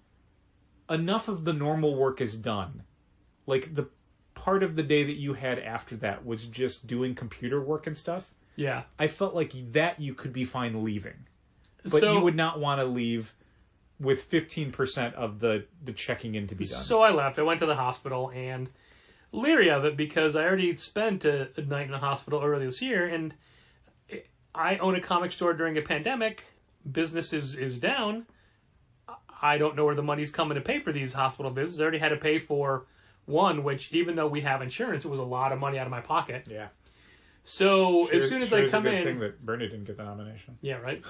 Speaker 1: enough of the normal work is done, like the part of the day that you had after that was just doing computer work and stuff,
Speaker 4: Yeah.
Speaker 1: I felt like that you could be fine leaving. But you would not want to leave with 15% of the checking in to be done.
Speaker 4: So I left. I went to the hospital and leery of it because I already spent a night in the hospital earlier this year, and I own a comic store during a pandemic. Business is down. I don't know where the money's coming to pay for these hospital visits. I already had to pay for one, which even though we have insurance, it was a lot of money out of my pocket.
Speaker 1: Yeah.
Speaker 4: So as soon as I come
Speaker 1: it's a good
Speaker 4: in,
Speaker 1: thing that Bernie didn't get the nomination.
Speaker 4: yeah, right.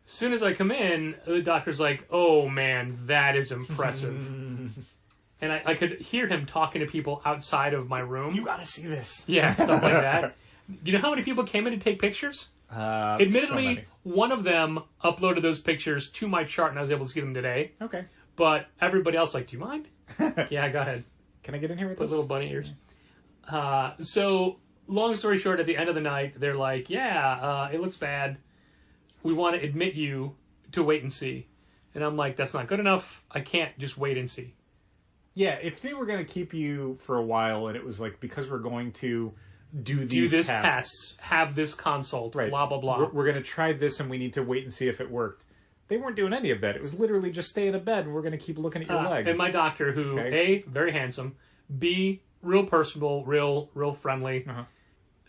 Speaker 4: As soon as I come in, the doctor's like, "Oh man, that is impressive." And I could hear him talking to people outside of my room.
Speaker 1: You got to see this.
Speaker 4: Yeah, stuff like that. You know how many people came in to take pictures? Admittedly,
Speaker 1: so
Speaker 4: one of them uploaded those pictures to my chart, and I was able to see them today.
Speaker 1: okay.
Speaker 4: But everybody else, like, do you mind? Yeah, go ahead.
Speaker 1: Can I get in here with
Speaker 4: Put
Speaker 1: this?
Speaker 4: little bunny ears. So, long story short, at the end of the night, they're like, yeah, it looks bad. We want to admit you to wait and see. And I'm like, that's not good enough. I can't just wait and see.
Speaker 1: Yeah, if they were going to keep you for a while and it was like, because we're going to do
Speaker 4: Do
Speaker 1: these
Speaker 4: this
Speaker 1: tests,
Speaker 4: test, have this consult,
Speaker 1: right.
Speaker 4: blah, blah, blah.
Speaker 1: We're going to try this and we need to wait and see if it worked. They weren't doing any of that. It was literally just stay in a bed and we're going to keep looking at your leg.
Speaker 4: And my doctor, who, A, very handsome, B, real personable, real friendly,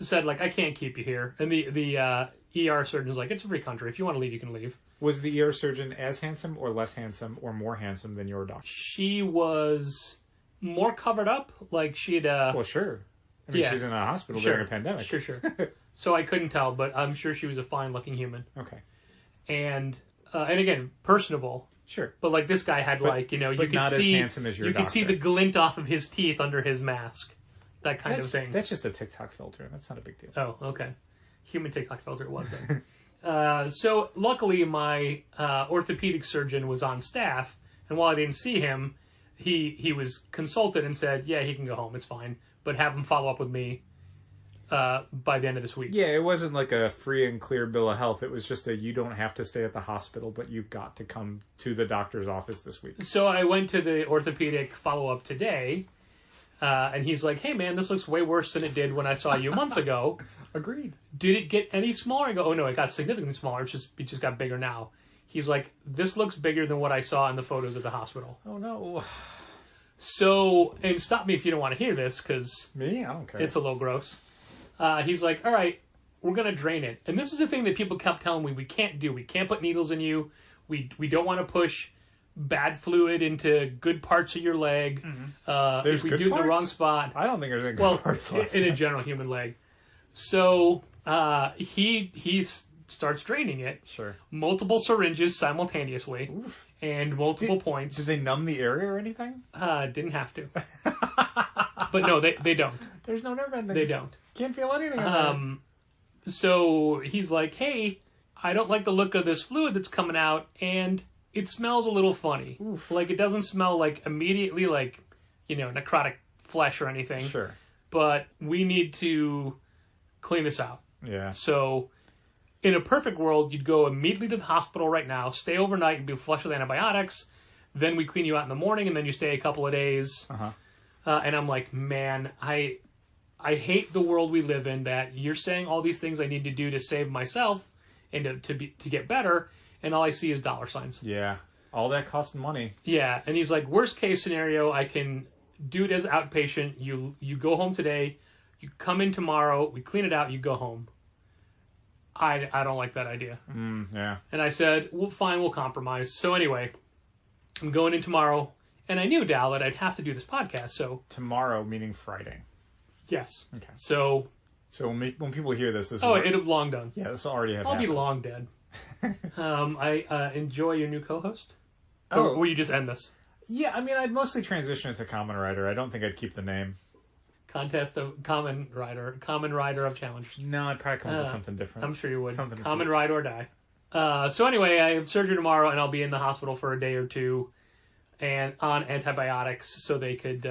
Speaker 4: said, like, I can't keep you here. And the ER surgeon's like, it's a free country. If you want to leave, you can leave.
Speaker 1: Was the ER surgeon as handsome or less handsome or more handsome than your doctor?
Speaker 4: She was more covered up. Like, she'd...
Speaker 1: Well, sure. I mean,
Speaker 4: yeah.
Speaker 1: she's in a hospital
Speaker 4: Sure.
Speaker 1: during a pandemic.
Speaker 4: Sure. So I couldn't tell, but I'm sure she was a fine-looking human.
Speaker 1: Okay.
Speaker 4: And again, personable.
Speaker 1: Sure.
Speaker 4: But, like, this guy had, like, you know, you
Speaker 1: but
Speaker 4: could
Speaker 1: not
Speaker 4: see...
Speaker 1: as handsome as your
Speaker 4: You could see
Speaker 1: doctor.
Speaker 4: the glint off of his teeth under his mask. That kind of thing.
Speaker 1: That's just a TikTok filter. That's not a big deal.
Speaker 4: Oh, okay. Human TikTok filter it was then. So luckily my orthopedic surgeon was on staff, and while I didn't see him, he was consulted and said, yeah, he can go home, it's fine, but have him follow up with me by the end of this week.
Speaker 1: Yeah, it wasn't like a free and clear bill of health. It was just you don't have to stay at the hospital, but you've got to come to the doctor's office this week.
Speaker 4: So I went to the orthopedic follow-up today, and he's like, hey man, this looks way worse than it did when I saw you months ago.
Speaker 1: Agreed.
Speaker 4: Did it get any smaller? I go, oh no, it got significantly smaller. It just got bigger now. He's like, this looks bigger than what I saw in the photos at the hospital.
Speaker 1: Oh no.
Speaker 4: So, and stop me if you don't want to hear this, because
Speaker 1: Me? I don't care.
Speaker 4: it's a little gross. He's like, all right, we're going to drain it. And this is the thing that people kept telling me we can't do. We can't put needles in you. We don't want to push bad fluid into good parts of your leg. If we
Speaker 1: good
Speaker 4: do it in the
Speaker 1: parts?
Speaker 4: wrong spot.
Speaker 1: I don't think there's any good parts left.
Speaker 4: In a general human leg. So he starts draining it.
Speaker 1: Sure.
Speaker 4: Multiple syringes simultaneously.
Speaker 1: Oof.
Speaker 4: And multiple points.
Speaker 1: Did they numb the area or anything?
Speaker 4: Didn't have to. But no, they don't.
Speaker 1: There's no nerve endings.
Speaker 4: They don't.
Speaker 1: Can't feel anything. In there.
Speaker 4: So he's like, hey, I don't like the look of this fluid that's coming out, and it smells a little funny.
Speaker 1: Oof.
Speaker 4: Like, it doesn't smell like immediately like, necrotic flesh or anything.
Speaker 1: Sure.
Speaker 4: But we need to clean this out.
Speaker 1: Yeah.
Speaker 4: So in a perfect world, you'd go immediately to the hospital right now, stay overnight, and be flushed with antibiotics. Then we clean you out in the morning, and then you stay a couple of days. And I'm like, man, I hate the world we live in, that you're saying all these things I need to do to save myself and to get better, and all I see is dollar signs.
Speaker 1: Yeah. All that costs money.
Speaker 4: Yeah, and he's like, worst case scenario, I can do it as outpatient. You go home today, you come in tomorrow, we clean it out, you go home. I don't like that idea.
Speaker 1: Yeah.
Speaker 4: And I said, well, fine, we'll compromise. So anyway, I'm going in tomorrow, and I knew, Dal, that I'd have to do this podcast, so...
Speaker 1: Tomorrow, meaning Friday.
Speaker 4: Yes.
Speaker 1: Okay.
Speaker 4: So
Speaker 1: when people hear this
Speaker 4: it'll have long done.
Speaker 1: Yeah, this will already have
Speaker 4: I'll
Speaker 1: happened.
Speaker 4: be long dead. I enjoy your new co-host.
Speaker 1: Oh.
Speaker 4: Or will you just end this?
Speaker 1: Yeah, I mean, I'd mostly transition it to Common Writer. I don't think I'd keep the name.
Speaker 4: Contest of Common Rider of Challengers.
Speaker 1: No, I'd probably come up with something different.
Speaker 4: I'm sure you would.
Speaker 1: Something
Speaker 4: Common Ride or Die. So anyway, I have surgery tomorrow, and I'll be in the hospital for a day or two, and on antibiotics, so they could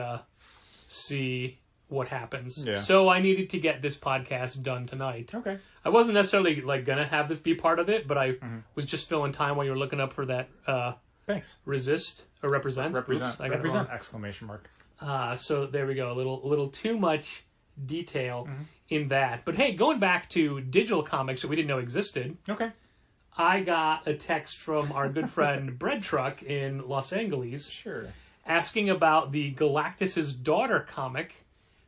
Speaker 4: see what happens.
Speaker 1: Yeah.
Speaker 4: So I needed to get this podcast done tonight.
Speaker 1: Okay.
Speaker 4: I wasn't necessarily gonna have this be part of it, but I was just filling time while you were looking up for that
Speaker 1: Thanks.
Speaker 4: resist or represent.
Speaker 1: Represent.
Speaker 4: Oops, I got it
Speaker 1: Represent!
Speaker 4: wrong.
Speaker 1: Exclamation mark.
Speaker 4: So there we go. A little too much detail in that. But hey, going back to digital comics that we didn't know existed,
Speaker 1: Okay.
Speaker 4: I got a text from our good friend Bread Truck in Los Angeles
Speaker 1: Sure.
Speaker 4: asking about the Galactus's Daughter comic,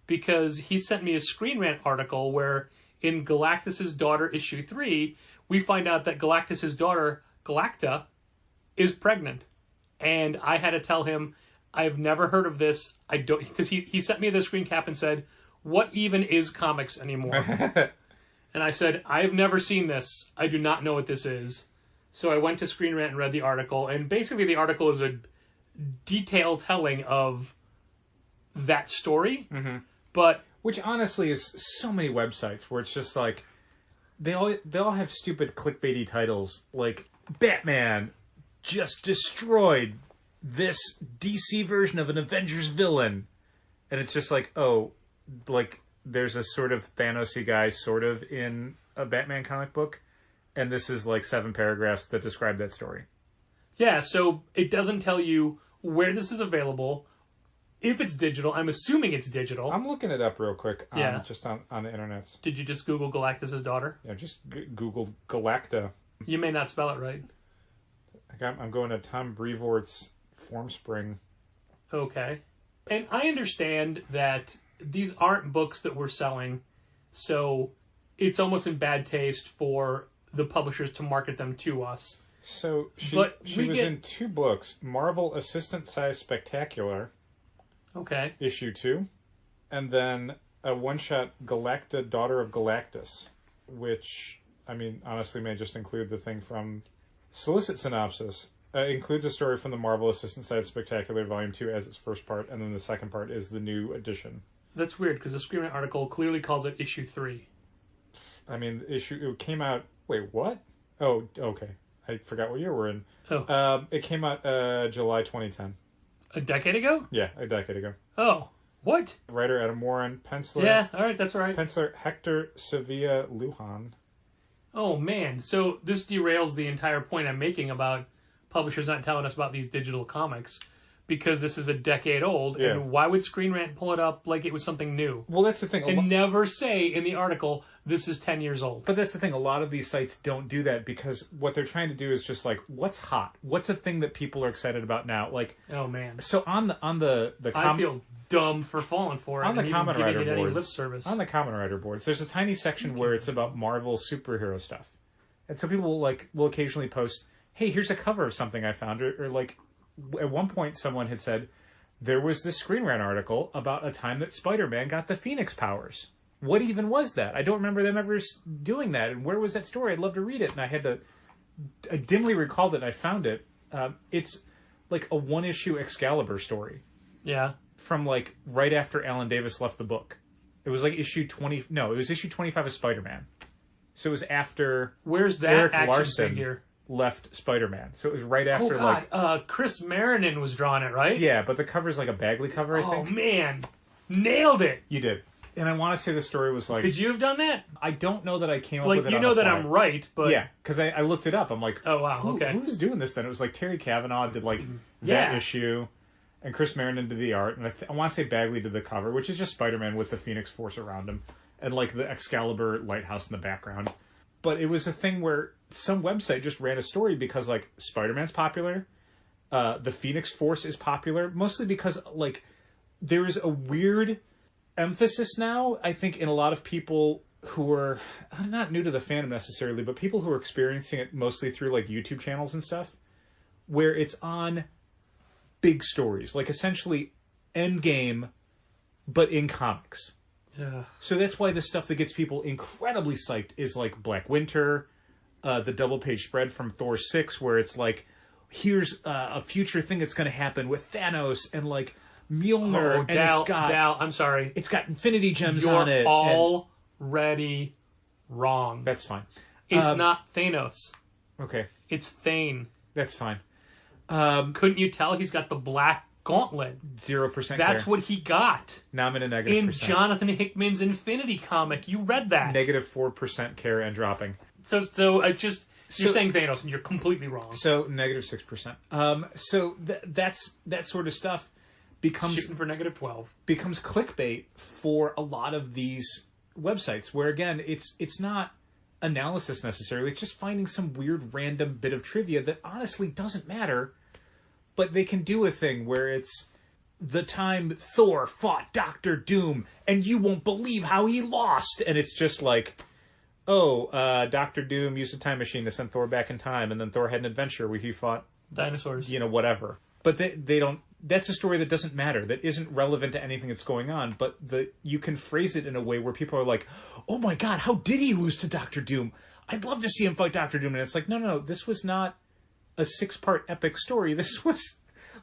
Speaker 4: because he sent me a Screen Rant article where in Galactus's Daughter issue 3, we find out that Galactus's daughter, Galacta, is pregnant. And I had to tell him, I've never heard of this. I don't, because he sent me the screen cap and said, what even is comics anymore? And I said, I've never seen this. I do not know what this is. So I went to Screen Rant and read the article, and basically the article is a detailed telling of that story. But
Speaker 1: which honestly is so many websites where it's just like they all have stupid clickbaity titles like Batman just destroyed this DC version of an Avengers villain, and it's just like, oh, like there's a sort of Thanos-y guy sort of in a Batman comic book, and this is like 7 paragraphs that describe that story.
Speaker 4: Yeah, so it doesn't tell you where this is available, if it's digital. I'm assuming it's digital.
Speaker 1: I'm looking it up real quick just on the internet.
Speaker 4: Did you just Google Galactus's daughter?
Speaker 1: Yeah, just Google Galacta.
Speaker 4: You may not spell it right.
Speaker 1: I'm going to Tom Brevoort's Formspring.
Speaker 4: Okay. And I understand that these aren't books that we're selling, so it's almost in bad taste for the publishers to market them to us.
Speaker 1: So she
Speaker 4: But
Speaker 1: was
Speaker 4: we get-
Speaker 1: in 2 books, Marvel Assistant Size Spectacular,
Speaker 4: Okay.
Speaker 1: issue 2, and then a one-shot Galacta, Daughter of Galactus, which, I mean, honestly may just include the thing from Solicit Synopsis. Includes a story from the Marvel Assistant Size Spectacular Volume 2 as its first part, and then the second part is the new edition.
Speaker 4: That's weird, because the Screen Rant article clearly calls it issue 3.
Speaker 1: I mean, it came out... Wait, what? Oh, okay. I forgot what year we're in.
Speaker 4: Oh.
Speaker 1: It came out July 2010.
Speaker 4: A decade ago?
Speaker 1: Yeah, a decade ago.
Speaker 4: Oh. What?
Speaker 1: Writer Adam Warren, penciler...
Speaker 4: Yeah, alright, that's all right.
Speaker 1: Penciler Hector Sevilla Lujan.
Speaker 4: Oh, man. So this derails the entire point I'm making about publishers not telling us about these digital comics, because this is a decade old,
Speaker 1: Yeah.
Speaker 4: and why would Screen Rant pull it up like it was something new?
Speaker 1: Well, that's the thing.
Speaker 4: And never say in the article, this is 10 years old.
Speaker 1: But that's the thing. A lot of these sites don't do that because what they're trying to do is just like, what's hot? What's a thing that people are excited about now? Like,
Speaker 4: Oh, man.
Speaker 1: so on the
Speaker 4: I feel dumb for falling for it.
Speaker 1: on the
Speaker 4: and even
Speaker 1: Common
Speaker 4: giving
Speaker 1: Writer
Speaker 4: it any
Speaker 1: boards,
Speaker 4: lip service.
Speaker 1: on the Common Writer boards, there's a tiny section where it's about Marvel superhero stuff, and so people will occasionally post, "Hey, here's a cover of something I found," or like at one point someone had said there was this Screen Rant article about a time that Spider-Man got the Phoenix powers. What even was that? I don't remember them ever doing that. And where was that story? I'd love to read it. And I dimly recalled it and I found it. It's like a one-issue Excalibur story.
Speaker 4: Yeah.
Speaker 1: From like right after Alan Davis left the book. It was like issue 20. No, it was issue 25 of Spider-Man. So it was after
Speaker 4: Where's that
Speaker 1: Eric
Speaker 4: action
Speaker 1: Larson
Speaker 4: figure?
Speaker 1: Left Spider-Man. So it was right after
Speaker 4: Chris Marinin was drawing it, right?
Speaker 1: Yeah, but the cover's like a Bagley cover, I think.
Speaker 4: Oh man. Nailed it.
Speaker 1: You did. And I want to say the story was like...
Speaker 4: Could you have done that?
Speaker 1: I don't know that I came up with it
Speaker 4: Like, you know that I'm right, but...
Speaker 1: Yeah, because I looked it up. I'm like,
Speaker 4: oh, wow, okay.
Speaker 1: Who's doing this then? It was like Terry Cavanaugh did like that issue, and Chris Marinin did the art, and I want to say Bagley did the cover, which is just Spider-Man with the Phoenix Force around him, and like the Excalibur lighthouse in the background. But it was a thing where some website just ran a story because like Spider-Man's popular, the Phoenix Force is popular, mostly because like there is a weird emphasis now, I think, in a lot of people who are not new to the fandom necessarily, but people who are experiencing it mostly through like YouTube channels and stuff, where it's on big stories, like essentially Endgame, but in comics.
Speaker 4: Yeah.
Speaker 1: So that's why the stuff that gets people incredibly psyched is like Black Winter, the double-page spread from Thor 6, where it's like, here's a future thing that's going to happen with Thanos and like Mjolnir, and
Speaker 4: Dal, I'm sorry.
Speaker 1: It's got Infinity Gems
Speaker 4: You're
Speaker 1: on it.
Speaker 4: already wrong.
Speaker 1: That's fine.
Speaker 4: It's not Thanos.
Speaker 1: Okay.
Speaker 4: It's Thane.
Speaker 1: That's fine.
Speaker 4: Couldn't you tell he's got the black gauntlet?
Speaker 1: 0%
Speaker 4: That's
Speaker 1: care.
Speaker 4: what he got.
Speaker 1: Now I'm in a negative
Speaker 4: in
Speaker 1: percent.
Speaker 4: Jonathan Hickman's Infinity comic. You read that.
Speaker 1: Negative 4% care and dropping.
Speaker 4: So I just... You're saying Thanos, and you're completely wrong.
Speaker 1: So negative 6%. So that's that sort of stuff becomes
Speaker 4: shooting for negative 12.
Speaker 1: Becomes clickbait for a lot of these websites, where again it's not analysis necessarily. It's just finding some weird random bit of trivia that honestly doesn't matter, but they can do a thing where it's the time Thor fought Doctor Doom, and you won't believe how he lost, and it's just like, Doctor Doom used a time machine to send Thor back in time, and then Thor had an adventure where he fought
Speaker 4: dinosaurs,
Speaker 1: whatever. But they don't. That's a story that doesn't matter, that isn't relevant to anything that's going on. But you can phrase it in a way where people are like, "Oh my God, how did he lose to Doctor Doom? I'd love to see him fight Doctor Doom." And it's like, no, this was not a 6-part epic story. This was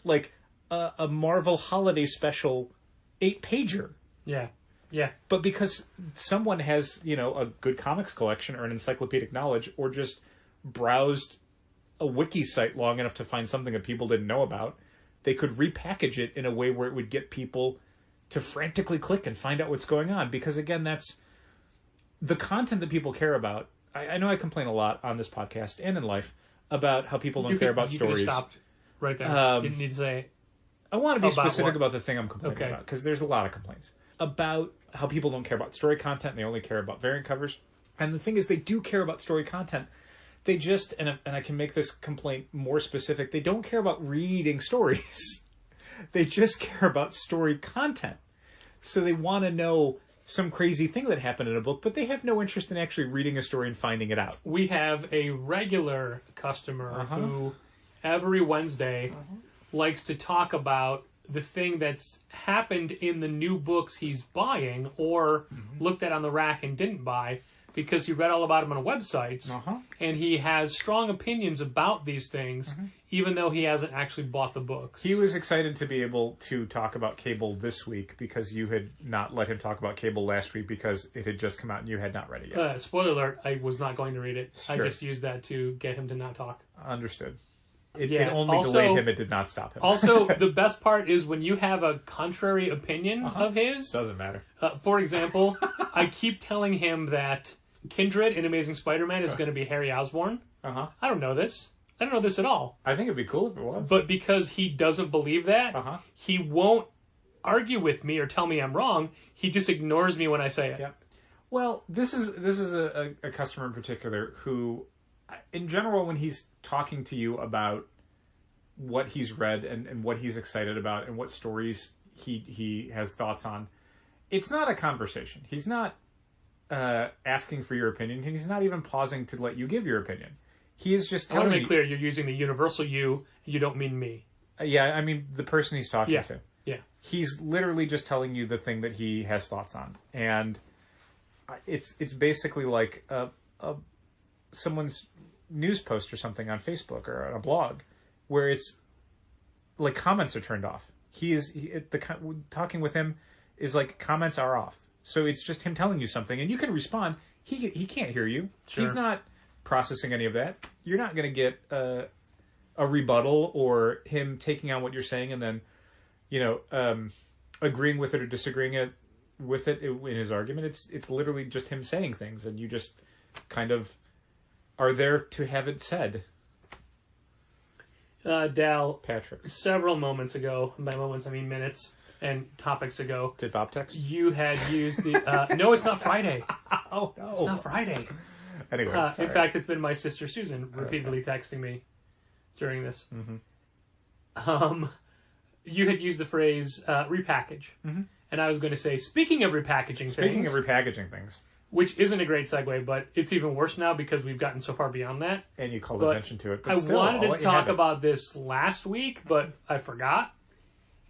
Speaker 1: like a Marvel holiday special 8-pager.
Speaker 4: Yeah. Yeah.
Speaker 1: But because someone has, a good comics collection or an encyclopedic knowledge, or just browsed a wiki site long enough to find something that people didn't know about, they could repackage it in a way where it would get people to frantically click and find out what's going on. Because again, that's the content that people care about. I know I complain a lot on this podcast and in life about how people don't care about stories.
Speaker 4: You could have stopped right there. You didn't need to say.
Speaker 1: I want to be specific about the thing I'm complaining
Speaker 4: Okay.
Speaker 1: about, because there's a lot of complaints about how people don't care about story content and they only care about variant covers. And the thing is, they do care about story content. They just, and I can make this complaint more specific, they don't care about reading stories. They just care about story content. So they want to know some crazy thing that happened in a book, but they have no interest in actually reading a story and finding it out.
Speaker 4: We have a regular customer who every Wednesday likes to talk about the thing that's happened in the new books he's buying or looked at on the rack and didn't buy, because he read all about them on websites, and he has strong opinions about these things, even though he hasn't actually bought the books.
Speaker 1: He was excited to be able to talk about Cable this week because you had not let him talk about Cable last week because it had just come out and you had not read it yet.
Speaker 4: Spoiler alert, I was not going to read it.
Speaker 1: Sure.
Speaker 4: I just used that to get him to not talk.
Speaker 1: Understood. It only delayed him, it did not stop him.
Speaker 4: Also, the best part is when you have a contrary opinion of his.
Speaker 1: Doesn't matter.
Speaker 4: For example, I keep telling him that Kindred in Amazing Spider-Man is going to be Harry Osborn. I don't know this. I don't know this at all.
Speaker 1: I think it'd be cool if it was.
Speaker 4: But because he doesn't believe that, he won't argue with me or tell me I'm wrong. He just ignores me when I say it.
Speaker 1: Yeah. Well, this is a customer in particular who, in general, when he's talking to you about what he's read and what he's excited about and what stories he has thoughts on, it's not a conversation. He's not asking for your opinion, and he's not even pausing to let you give your opinion. He is just
Speaker 4: I want
Speaker 1: telling
Speaker 4: to make clear, you're using the universal you, and you don't mean me.
Speaker 1: Yeah, I mean, the person he's talking to.
Speaker 4: Yeah.
Speaker 1: He's literally just telling you the thing that he has thoughts on. And it's basically like someone's news post or something on Facebook or on a blog where it's like comments are turned off. Talking with him is like comments are off. So it's just him telling you something, and you can respond. He can't hear you.
Speaker 4: Sure.
Speaker 1: He's not processing any of that. You're not going to get a rebuttal or him taking on what you're saying and then, agreeing with it or disagreeing with it in his argument. It's literally just him saying things, and you just kind of are there to have it said.
Speaker 4: Dal,
Speaker 1: Patrick,
Speaker 4: several moments ago, by moments I mean minutes and topics ago,
Speaker 1: did Bob text?
Speaker 4: You had used the... no, it's not Friday.
Speaker 1: Oh, no.
Speaker 4: It's not Friday.
Speaker 1: Anyway,
Speaker 4: in fact, it's been my sister Susan repeatedly texting me during this.
Speaker 1: Mm-hmm.
Speaker 4: You had used the phrase repackage.
Speaker 1: Mm-hmm.
Speaker 4: And I was going to say, speaking of repackaging
Speaker 1: things...
Speaker 4: Which isn't a great segue, but it's even worse now because we've gotten so far beyond that.
Speaker 1: And you called attention to it. But
Speaker 4: I
Speaker 1: still,
Speaker 4: wanted to talk about this last week, but I forgot.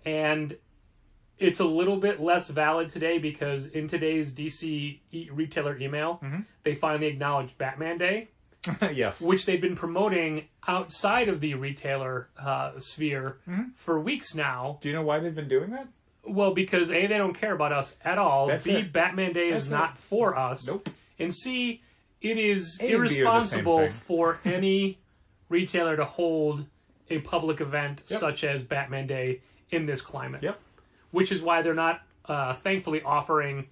Speaker 4: And it's a little bit less valid today because in today's DC retailer email, they finally acknowledged Batman Day.
Speaker 1: Yes.
Speaker 4: Which they've been promoting outside of the retailer sphere for weeks now.
Speaker 1: Do you know why they've been doing that?
Speaker 4: Well, because A, they don't care about us at all.
Speaker 1: That's
Speaker 4: B,
Speaker 1: it.
Speaker 4: Batman Day is not for us.
Speaker 1: Nope.
Speaker 4: And C, it is
Speaker 1: A and B are the same
Speaker 4: irresponsible
Speaker 1: thing.
Speaker 4: for any retailer to hold a public event such as Batman Day in this climate.
Speaker 1: Yep.
Speaker 4: Which is why they're not, thankfully, offering,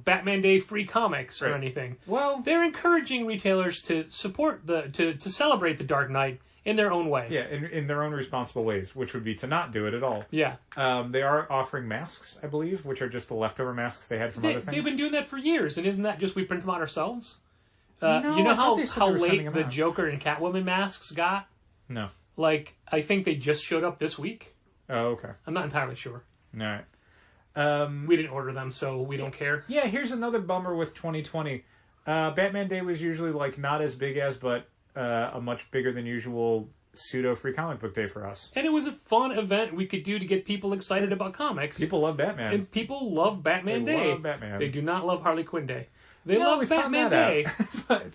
Speaker 4: Batman Day free comics or anything.
Speaker 1: Well,
Speaker 4: they're encouraging retailers to support to celebrate the Dark Knight in their own way.
Speaker 1: Yeah, in their own responsible ways, which would be to not do it at all.
Speaker 4: Yeah.
Speaker 1: They are offering masks, I believe, which are just the leftover masks they had from other things.
Speaker 4: They've been doing that for years, and isn't that just we print them out ourselves?
Speaker 1: No,
Speaker 4: you know
Speaker 1: I thought they said
Speaker 4: how
Speaker 1: they were sending
Speaker 4: late
Speaker 1: them
Speaker 4: the
Speaker 1: out.
Speaker 4: Joker and Catwoman masks got?
Speaker 1: No.
Speaker 4: Like, I think they just showed up this week.
Speaker 1: Oh, okay.
Speaker 4: I'm not entirely sure.
Speaker 1: All right.
Speaker 4: We didn't order them, so we don't care.
Speaker 1: Yeah, here's another bummer with 2020. Batman Day was usually like not as big as, but a much bigger than usual pseudo free comic book day for us.
Speaker 4: And it was a fun event we could do to get people excited about comics.
Speaker 1: People love Batman.
Speaker 4: And people love Batman Day.
Speaker 1: They love Batman.
Speaker 4: They do not love Harley Quinn Day. They love Batman Day.
Speaker 1: But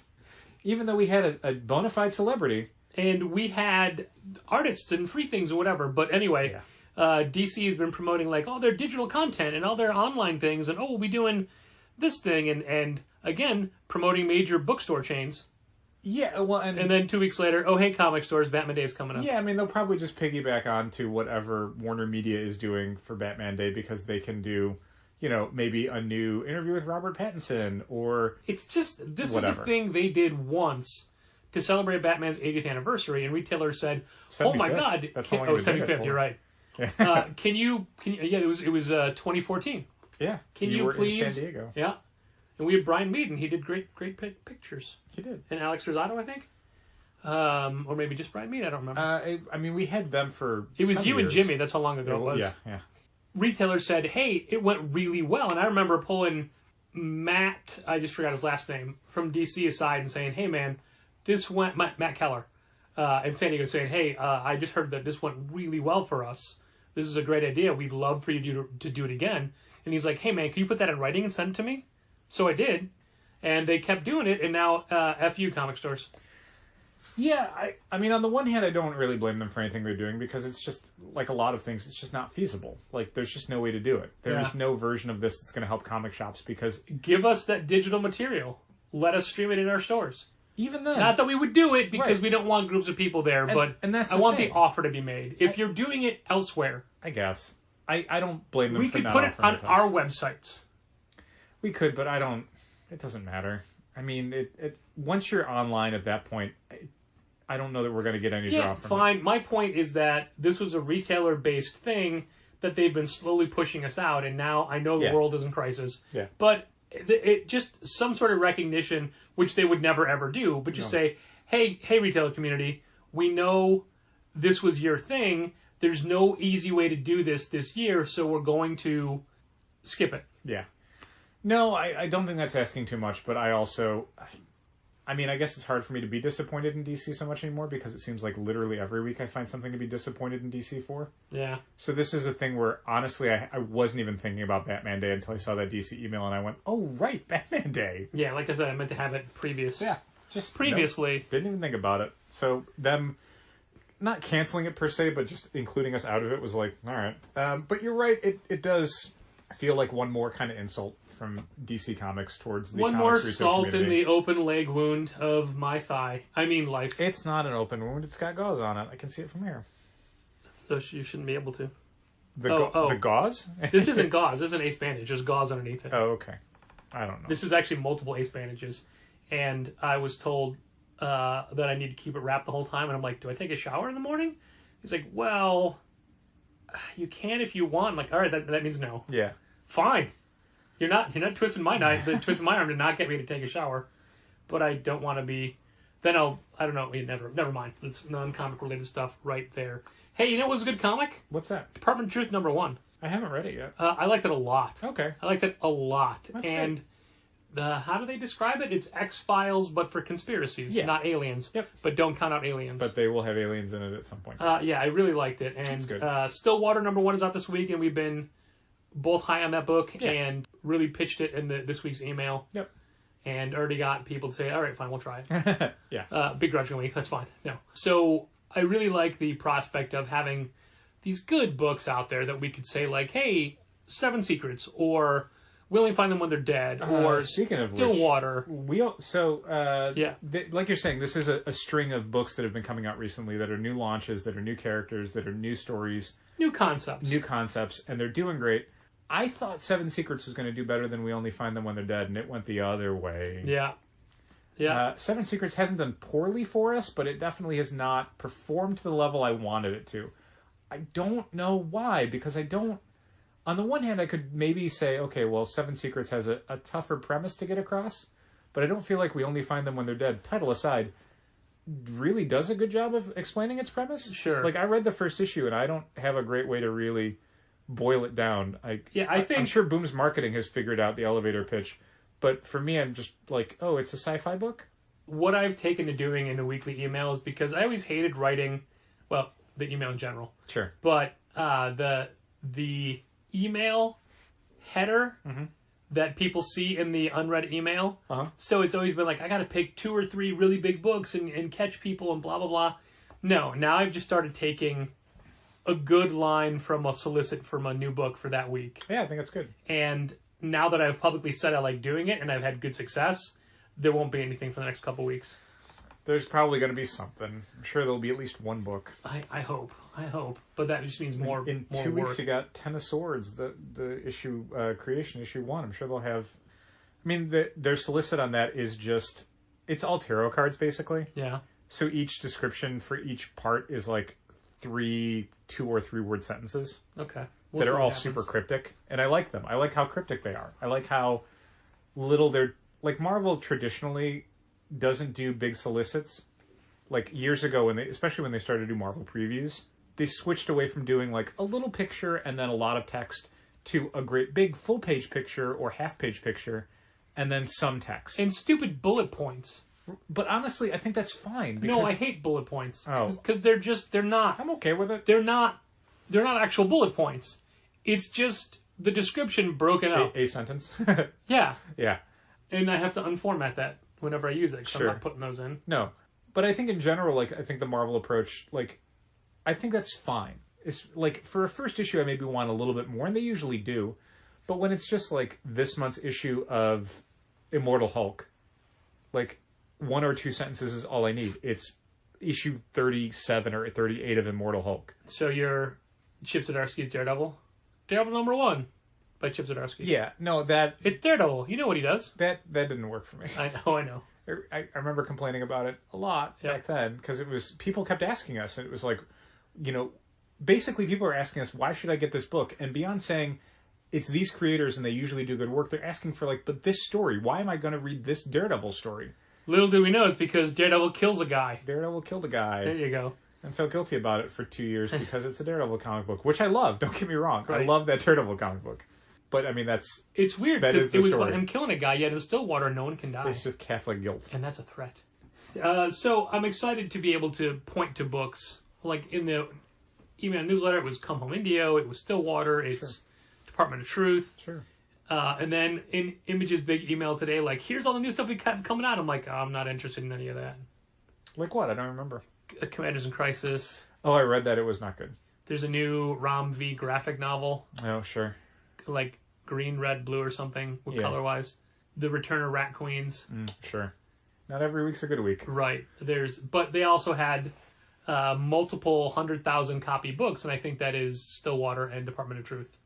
Speaker 1: even though we had a bona fide celebrity.
Speaker 4: And we had artists and free things or whatever. But anyway, DC has been promoting like all their digital content and all their online things. And we'll be doing this thing. And again, promoting major bookstore chains.
Speaker 1: Yeah, well, and
Speaker 4: then 2 weeks later, hey, comic stores, Batman Day is coming up.
Speaker 1: Yeah, I mean, they'll probably just piggyback on to whatever Warner Media is doing for Batman Day because they can do, maybe a new interview with Robert Pattinson or
Speaker 4: It's just, this
Speaker 1: whatever.
Speaker 4: is a thing they did once to celebrate Batman's 80th anniversary, and retailers said,
Speaker 1: 75th.
Speaker 4: oh my God.
Speaker 1: That's how long they did it
Speaker 4: 75th,
Speaker 1: for.
Speaker 4: you're right. Can you, it was 2014.
Speaker 1: Yeah,
Speaker 4: Can you
Speaker 1: were
Speaker 4: please?
Speaker 1: in San Diego.
Speaker 4: Yeah. And we had Brian Meaden. He did great pictures.
Speaker 1: He did.
Speaker 4: And Alex Rosado, I think. Or maybe just Brian Meaden. I don't remember.
Speaker 1: I mean, we had them for
Speaker 4: It was
Speaker 1: some
Speaker 4: you
Speaker 1: years.
Speaker 4: and Jimmy. That's how long ago it was.
Speaker 1: Yeah.
Speaker 4: Retailers said, hey, it went really well. And I remember pulling Matt, I just forgot his last name, from DC aside and saying, hey, man, this went, Matt Keller, in San Diego saying, hey, I just heard that this went really well for us. This is a great idea. We'd love for you to do it again. And he's like, hey, man, can you put that in writing and send it to me? So I did. And they kept doing it, and now FU comic stores.
Speaker 1: Yeah, I mean, on the one hand, I don't really blame them for anything they're doing because it's just, like a lot of things, it's just not feasible. Like, there's just no way to do it. There's no version of this that's going to help comic shops because...
Speaker 4: Give us that digital material. Let us stream it in our stores.
Speaker 1: Even then...
Speaker 4: Not that we would do it because
Speaker 1: Right.
Speaker 4: we don't want groups of people there, but
Speaker 1: and that's
Speaker 4: I
Speaker 1: the
Speaker 4: want
Speaker 1: thing.
Speaker 4: the offer to be made. If you're doing it elsewhere...
Speaker 1: I guess. I don't blame them
Speaker 4: We
Speaker 1: for
Speaker 4: could
Speaker 1: not
Speaker 4: put it on
Speaker 1: offering
Speaker 4: our websites.
Speaker 1: We could, but I don't... It doesn't matter. I mean, it once you're online at that point... I don't know that we're going to get any draw from
Speaker 4: fine. My point is that this was a retailer-based thing that they've been slowly pushing us out, and now I know the world is in crisis.
Speaker 1: Yeah.
Speaker 4: But it just some sort of recognition, which they would never ever do, but just say, hey, retailer community, we know this was your thing. There's no easy way to do this year, so we're going to skip it.
Speaker 1: Yeah. No, I don't think that's asking too much, but I also... I mean, I guess it's hard for me to be disappointed in DC so much anymore because it seems like literally every week I find something to be disappointed in DC for.
Speaker 4: Yeah.
Speaker 1: So this is a thing where, honestly, I wasn't even thinking about Batman Day until I saw that DC email and I went, oh, right, Batman Day.
Speaker 4: Yeah, like I said, I meant to have it
Speaker 1: just
Speaker 4: previously.
Speaker 1: Nope, didn't even think about it. So them not canceling it per se, but just including us out of it was like, all right. But you're right, it does feel like one more kind of insult from DC Comics towards the
Speaker 4: one
Speaker 1: comics
Speaker 4: more
Speaker 1: retail
Speaker 4: salt
Speaker 1: community.
Speaker 4: in the open leg wound of my thigh. I mean, life.
Speaker 1: It's not an open wound. It's got gauze on it. I can see it from here.
Speaker 4: So you shouldn't be able to.
Speaker 1: The gauze?
Speaker 4: This isn't gauze. This is an ace bandage. There's gauze underneath it.
Speaker 1: Oh, okay. I don't know.
Speaker 4: This is actually multiple ace bandages. And I was told that I need to keep it wrapped the whole time. And I'm like, do I take a shower in the morning? He's like, well, you can if you want. I'm like, all right, that means no.
Speaker 1: Yeah.
Speaker 4: Fine. You're not twisting my knife, twisting my arm to not get me to take a shower. But I don't want to be. Then I don't know. Never mind. It's non-comic related stuff right there. Hey, you know what was a good comic?
Speaker 1: What's that?
Speaker 4: Department of Truth #1.
Speaker 1: I haven't read it yet.
Speaker 4: I liked it a lot.
Speaker 1: Okay.
Speaker 4: I liked it a lot.
Speaker 1: That's
Speaker 4: and how do they describe it? It's X-Files, but for conspiracies, not aliens.
Speaker 1: Yep.
Speaker 4: But don't count out aliens.
Speaker 1: But they will have aliens in it at some point.
Speaker 4: Yeah, I really liked it. And
Speaker 1: That's good.
Speaker 4: Stillwater #1 is out this week, and we've been both high on that book and really pitched it in this week's email.
Speaker 1: Yep.
Speaker 4: And already got people to say, all right, fine, we'll try it.
Speaker 1: Yeah.
Speaker 4: Begrudgingly, that's fine. No. So I really like the prospect of having these good books out there that we could say, like, hey, 7 Secrets, or We Only Find Them When They're Dead, or
Speaker 1: speaking of
Speaker 4: Stillwater.
Speaker 1: Like you're saying, this is a string of books that have been coming out recently that are new launches, that are new characters, that are new stories.
Speaker 4: New concepts,
Speaker 1: and they're doing great. I thought 7 Secrets was going to do better than We Only Find Them When They're Dead, and it went the other way.
Speaker 4: Yeah.
Speaker 1: 7 Secrets hasn't done poorly for us, but it definitely has not performed to the level I wanted it to. I don't know why, because I don't... On the one hand, I could maybe say, okay, well, 7 Secrets has a tougher premise to get across, but I don't feel like We Only Find Them When They're Dead, title aside, really does a good job of explaining its premise.
Speaker 4: Sure.
Speaker 1: Like, I read the first issue, and I don't have a great way to really boil it down.
Speaker 4: I think...
Speaker 1: I'm sure Boom's marketing has figured out the elevator pitch, but for me, I'm just like, oh, it's a sci-fi book?
Speaker 4: What I've taken to doing in the weekly emails, because I always hated writing, well, the email in general.
Speaker 1: Sure.
Speaker 4: But the email header that people see in the unread email. So it's always been like, I got to pick 2 or 3 really big books and catch people and blah, blah, blah. No, now I've just started taking a good line from a solicit from a new book for that week.
Speaker 1: Yeah, I think that's good.
Speaker 4: And now that I've publicly said I like doing it and I've had good success, there won't be anything for the next couple weeks.
Speaker 1: There's probably going to be something. I'm sure there'll be at least one book.
Speaker 4: I hope. But that just means more
Speaker 1: In
Speaker 4: more
Speaker 1: 2 weeks,
Speaker 4: work.
Speaker 1: you got Ten of Swords, the issue, Creation issue 1. I'm sure they'll have... I mean, their solicit on that is just... It's all tarot cards, basically.
Speaker 4: Yeah.
Speaker 1: So each description for each part is like 2 or 3 word sentences.
Speaker 4: Okay.
Speaker 1: That are all super cryptic. And I like them. I like how cryptic they are. I like how little they're... Like, Marvel traditionally doesn't do big solicits. Like, years ago, especially when they started to do Marvel previews, they switched away from doing, like, a little picture and then a lot of text to a great big full-page picture or half-page picture and then some text.
Speaker 4: And stupid bullet points.
Speaker 1: But honestly, I think that's fine.
Speaker 4: No, I hate bullet points.
Speaker 1: Oh.
Speaker 4: Because they're not...
Speaker 1: I'm okay with it.
Speaker 4: They're not actual bullet points. It's just the description broken up.
Speaker 1: A sentence?
Speaker 4: Yeah.
Speaker 1: Yeah.
Speaker 4: And I have to unformat that whenever I use it, because
Speaker 1: Sure.
Speaker 4: I'm not putting those in.
Speaker 1: No. But I think in general, like, I think the Marvel approach, like, I think that's fine. It's, like, for a first issue, I maybe want a little bit more, and they usually do. But when it's just, like, this month's issue of Immortal Hulk, like, 1 or 2 sentences is all I need. It's issue 37 or 38 of Immortal Hulk.
Speaker 4: So you're Chip Zdarsky's Daredevil? Daredevil #1 by Chip Zdarsky.
Speaker 1: Yeah, no, that
Speaker 4: It's Daredevil. You know what he does.
Speaker 1: that didn't work for me.
Speaker 4: I know.
Speaker 1: I remember complaining about it a lot back then because it was people kept asking us, and it was like, you know, basically people are asking us, why should I get this book? And beyond saying it's these creators and they usually do good work, they're asking for, like, but this story, why am I going to read this Daredevil story?
Speaker 4: Little do we know it's because Daredevil kills a guy.
Speaker 1: Daredevil killed a guy.
Speaker 4: There you go.
Speaker 1: And felt guilty about it for 2 years because it's a Daredevil comic book, which I love. Don't get me wrong.
Speaker 4: Right.
Speaker 1: I love that Daredevil comic book. But I mean, that's
Speaker 4: It's weird
Speaker 1: that
Speaker 4: because
Speaker 1: is
Speaker 4: it was
Speaker 1: the
Speaker 4: about
Speaker 1: story.
Speaker 4: him killing a guy, yet in Stillwater, no one can die.
Speaker 1: It's just Catholic guilt.
Speaker 4: And that's a threat. So I'm excited to be able to point to books. Like in the email newsletter, it was Come Home Indio, it was Stillwater, it's Department of Truth.
Speaker 1: Sure.
Speaker 4: And then in Image's big email today, like, here's all the new stuff we have coming out. I'm like, I'm not interested in any of that.
Speaker 1: Like what? I don't remember.
Speaker 4: Commanders in Crisis.
Speaker 1: Oh, I read that. It was not good.
Speaker 4: There's a new Rom V graphic novel,
Speaker 1: Oh, sure.
Speaker 4: like green, red, blue or something, color-wise. The Return of Rat Queens.
Speaker 1: Sure. Not every week's a good week.
Speaker 4: Right. But they also had multiple 100,000 copy books, and I think that is Stillwater and Department of Truth.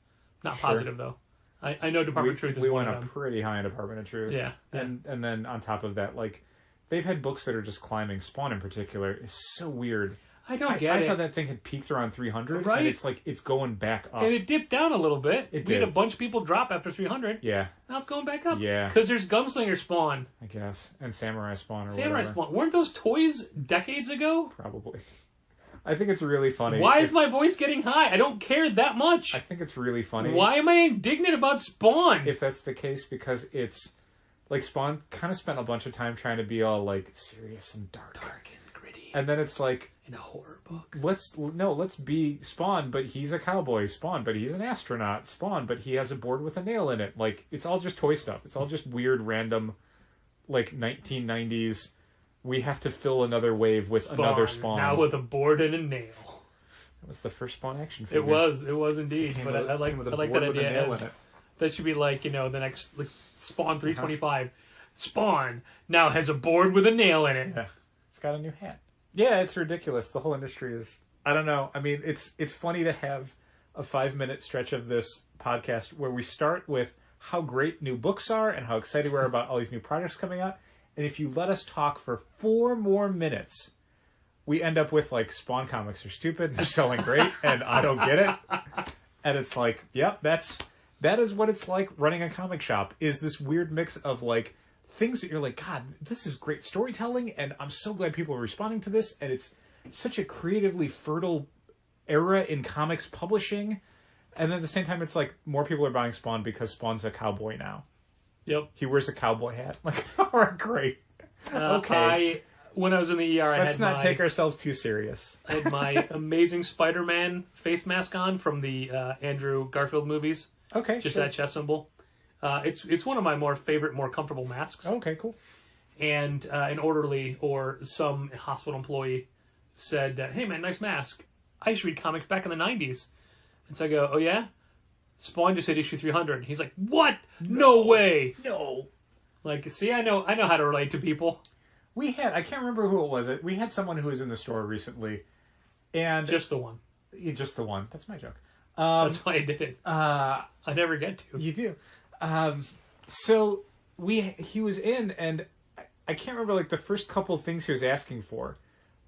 Speaker 4: Not positive, though. I know Department of Truth is
Speaker 1: we
Speaker 4: one
Speaker 1: went
Speaker 4: of them.
Speaker 1: up pretty high in Department of Truth.
Speaker 4: Yeah.
Speaker 1: And then on top of that, like, they've had books that are just climbing. Spawn in particular is so weird.
Speaker 4: I don't get
Speaker 1: I
Speaker 4: it.
Speaker 1: thought that thing had peaked around 300,
Speaker 4: Right.
Speaker 1: and it's like it's going back up.
Speaker 4: And it dipped down a little bit.
Speaker 1: It
Speaker 4: We had
Speaker 1: did.
Speaker 4: a bunch of people drop after 300.
Speaker 1: Yeah,
Speaker 4: Now it's going back up.
Speaker 1: Yeah.
Speaker 4: Because there's Gunslinger Spawn.
Speaker 1: I guess. And Samurai Spawn or
Speaker 4: Samurai
Speaker 1: whatever.
Speaker 4: Spawn. Weren't those toys decades ago?
Speaker 1: Probably. I think it's really funny.
Speaker 4: Why is my voice getting high? I don't care that much.
Speaker 1: I think it's really funny.
Speaker 4: Why am I indignant about Spawn?
Speaker 1: If that's the case, because it's like Spawn kind of spent a bunch of time trying to be all like serious and dark.
Speaker 4: Dark and gritty.
Speaker 1: And then it's like,
Speaker 4: In a horror book.
Speaker 1: let's be Spawn, but he's a cowboy. Spawn, but he's an astronaut. Spawn, but he has a board with a nail in it. Like, it's all just toy stuff. It's all just weird, random, like 1990s. We have to fill another wave with another Spawn.
Speaker 4: Now with a board and a nail.
Speaker 1: That was the first Spawn action figure.
Speaker 4: It was indeed. But I like
Speaker 1: with a
Speaker 4: that
Speaker 1: board with a
Speaker 4: idea.
Speaker 1: nail
Speaker 4: As,
Speaker 1: in it.
Speaker 4: that should be like, the next like, Spawn 325. Spawn now has a board with a nail in it.
Speaker 1: Yeah. It's got a new hat. Yeah, it's ridiculous. The whole industry is... I don't know. I mean, it's funny to have a 5-minute stretch of this podcast where we start with how great new books are and how excited we are about all these new projects coming out. And if you let us talk for 4 more minutes, we end up with, like, Spawn comics are stupid, they're selling great, and I don't get it. And it's like, yep, that is what it's like running a comic shop, is this weird mix of, like, things that you're like, God, this is great storytelling, and I'm so glad people are responding to this, and it's such a creatively fertile era in comics publishing. And then at the same time, it's like more people are buying Spawn because Spawn's a cowboy now.
Speaker 4: Yep.
Speaker 1: He wears a cowboy hat. Like, all right, great. Okay.
Speaker 4: When I was in the ER,
Speaker 1: Let's not take ourselves too serious.
Speaker 4: I had my Amazing Spider-Man face mask on from the Andrew Garfield movies.
Speaker 1: Okay,
Speaker 4: Just
Speaker 1: sure.
Speaker 4: that chest symbol. It's one of my more comfortable masks.
Speaker 1: Okay, cool.
Speaker 4: And an orderly or some hospital employee said, hey man, nice mask. I used to read comics back in the 90s. And so I go, oh yeah? Spawn just hit issue 300. He's like, what? No way.
Speaker 1: No.
Speaker 4: Like, see, I know how to relate to people.
Speaker 1: We had, I can't remember who it was. We had someone who was in the store recently. And
Speaker 4: Just the one.
Speaker 1: Just the one. That's my joke.
Speaker 4: That's why I did it. I never get to.
Speaker 1: You do. So he was in, and I can't remember like the first couple of things he was asking for,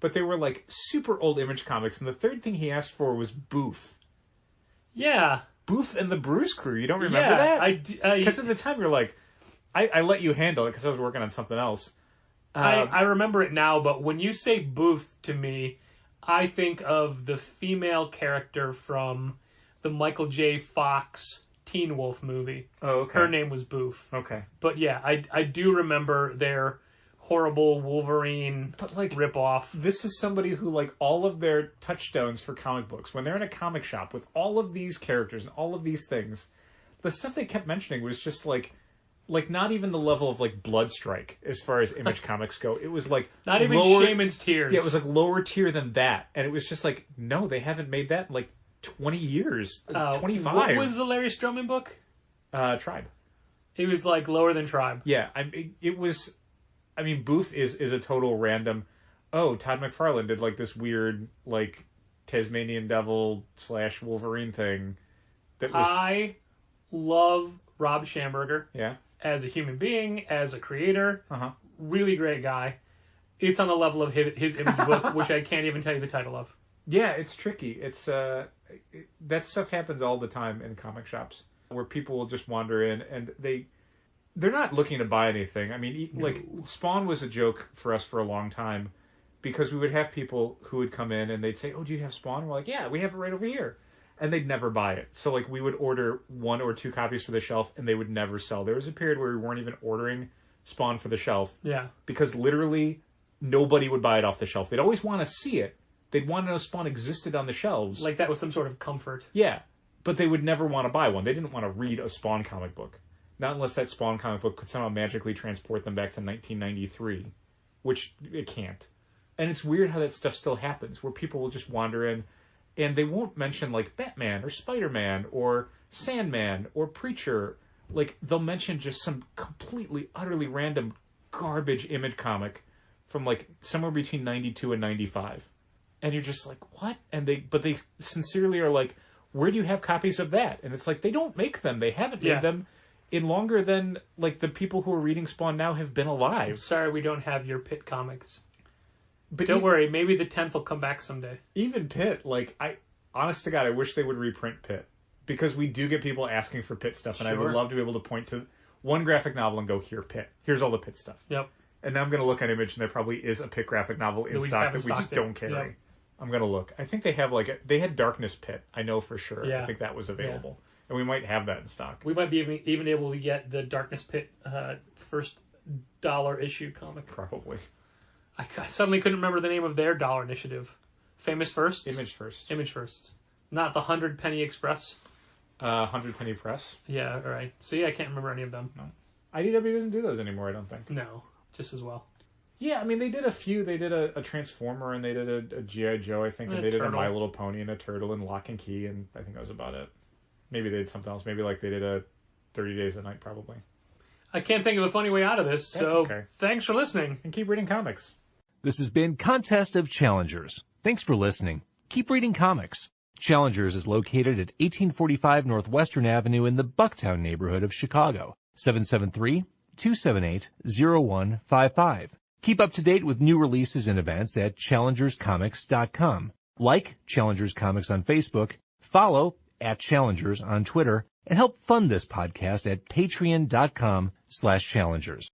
Speaker 1: but they were like super old Image comics. And the third thing he asked for was Boof.
Speaker 4: Yeah.
Speaker 1: Boof and the Bruce Crew. You don't remember
Speaker 4: Yeah,
Speaker 1: that? Because at the time you're like, I let you handle it because I was working on something else.
Speaker 4: I remember it now, but when you say Booth to me, I think of the female character from the Michael J. Fox Teen Wolf movie.
Speaker 1: Oh, okay.
Speaker 4: Her name was Booth.
Speaker 1: Okay.
Speaker 4: But yeah, I do remember their horrible Wolverine ripoff.
Speaker 1: This is somebody who, like, all of their touchstones for comic books, when they're in a comic shop with all of these characters and all of these things, the stuff they kept mentioning was just like not even the level of like Bloodstrike as far as Image comics go. It was like
Speaker 4: Not even
Speaker 1: lower,
Speaker 4: Shaman's Tears.
Speaker 1: Yeah, it was like lower tier than that, and it was just like, no, they haven't made that in like 20 years, 25.
Speaker 4: What was the Larry Stroman book?
Speaker 1: Tribe.
Speaker 4: It was like lower than Tribe.
Speaker 1: Yeah, it was. I mean, Boof is a total random. Oh, Todd McFarlane did like this weird like Tasmanian Devil / Wolverine thing. That was
Speaker 4: I love Rob Schamberger.
Speaker 1: yeah.
Speaker 4: As a human being, as a creator.
Speaker 1: Uh-huh.
Speaker 4: Really great guy. It's on the level of his Image book, which I can't even tell you the title of.
Speaker 1: Yeah, it's tricky. It's that stuff happens all the time in comic shops where people will just wander in and they're not looking to buy anything. I mean, like Spawn was a joke for us for a long time because we would have people who would come in and they'd say, "Oh, do you have Spawn?" And we're like, "Yeah, we have it right over here." and they'd never buy it. So, like, we would order 1 or 2 copies for the shelf, and they would never sell. There was a period where we weren't even ordering Spawn for the shelf.
Speaker 4: Yeah.
Speaker 1: Because literally nobody would buy it off the shelf. They'd always want to see it. They'd want to know Spawn existed on the shelves.
Speaker 4: Like that was some sort of comfort.
Speaker 1: Yeah. But they would never want to buy one. They didn't want to read a Spawn comic book. Not unless that Spawn comic book could somehow magically transport them back to 1993. Which it can't. And it's weird how that stuff still happens, where people will just wander in, and they won't mention, like, Batman, or Spider-Man, or Sandman, or Preacher. Like, they'll mention just some completely, utterly random garbage Image comic from, like, somewhere between 92 and 95. And you're just like, what? But they sincerely are like, where do you have copies of that? And it's like, they don't make them. They haven't made them in longer than, like, the people who are reading Spawn now have been alive.
Speaker 4: Sorry, we don't have your Pit comics.
Speaker 1: But
Speaker 4: don't worry, maybe the 10th will come back someday.
Speaker 1: Even Pit, like, honest to God, I wish they would reprint Pit. Because we do get people asking for Pit stuff, and I would love to be able to point to one graphic novel and go, here, Pit. Here's all the Pit stuff.
Speaker 4: Yep.
Speaker 1: And now I'm going to look at Image, and there probably is a Pit graphic novel in stock that we just don't carry. Yep. I'm going to look. I think they have, like, they had Darkness Pit. I know for sure. Yeah. I think that was available. Yeah. And we might have that in stock.
Speaker 4: We might be even able to get the Darkness Pit first dollar issue comic.
Speaker 1: Probably.
Speaker 4: I suddenly couldn't remember the name of their dollar initiative. Famous First?
Speaker 1: Image First.
Speaker 4: Image First. Not the 100 Penny Express?
Speaker 1: 100 Penny Press.
Speaker 4: Yeah, all right. See, I can't remember any of them.
Speaker 1: No. IDW doesn't do those anymore, I don't think.
Speaker 4: No, just as well.
Speaker 1: Yeah, I mean, they did a few. They did a Transformer, and they did a G.I. Joe, I think, and they did a My Little Pony and a Turtle and Lock and Key, and I think that was about it. Maybe they did something else. Maybe, like, they did a 30 Days a Night, probably.
Speaker 4: I can't think of a funny way out of this,
Speaker 1: That's
Speaker 4: so
Speaker 1: okay.
Speaker 4: Thanks for listening.
Speaker 1: And keep reading comics.
Speaker 3: This has been Contest of Challengers. Thanks for listening. Keep reading comics. Challengers is located at 1845 Northwestern Avenue in the Bucktown neighborhood of Chicago. 773-278-0155. Keep up to date with new releases and events at challengerscomics.com. Like Challengers Comics on Facebook, follow @Challengers on Twitter, and help fund this podcast at patreon.com/challengers.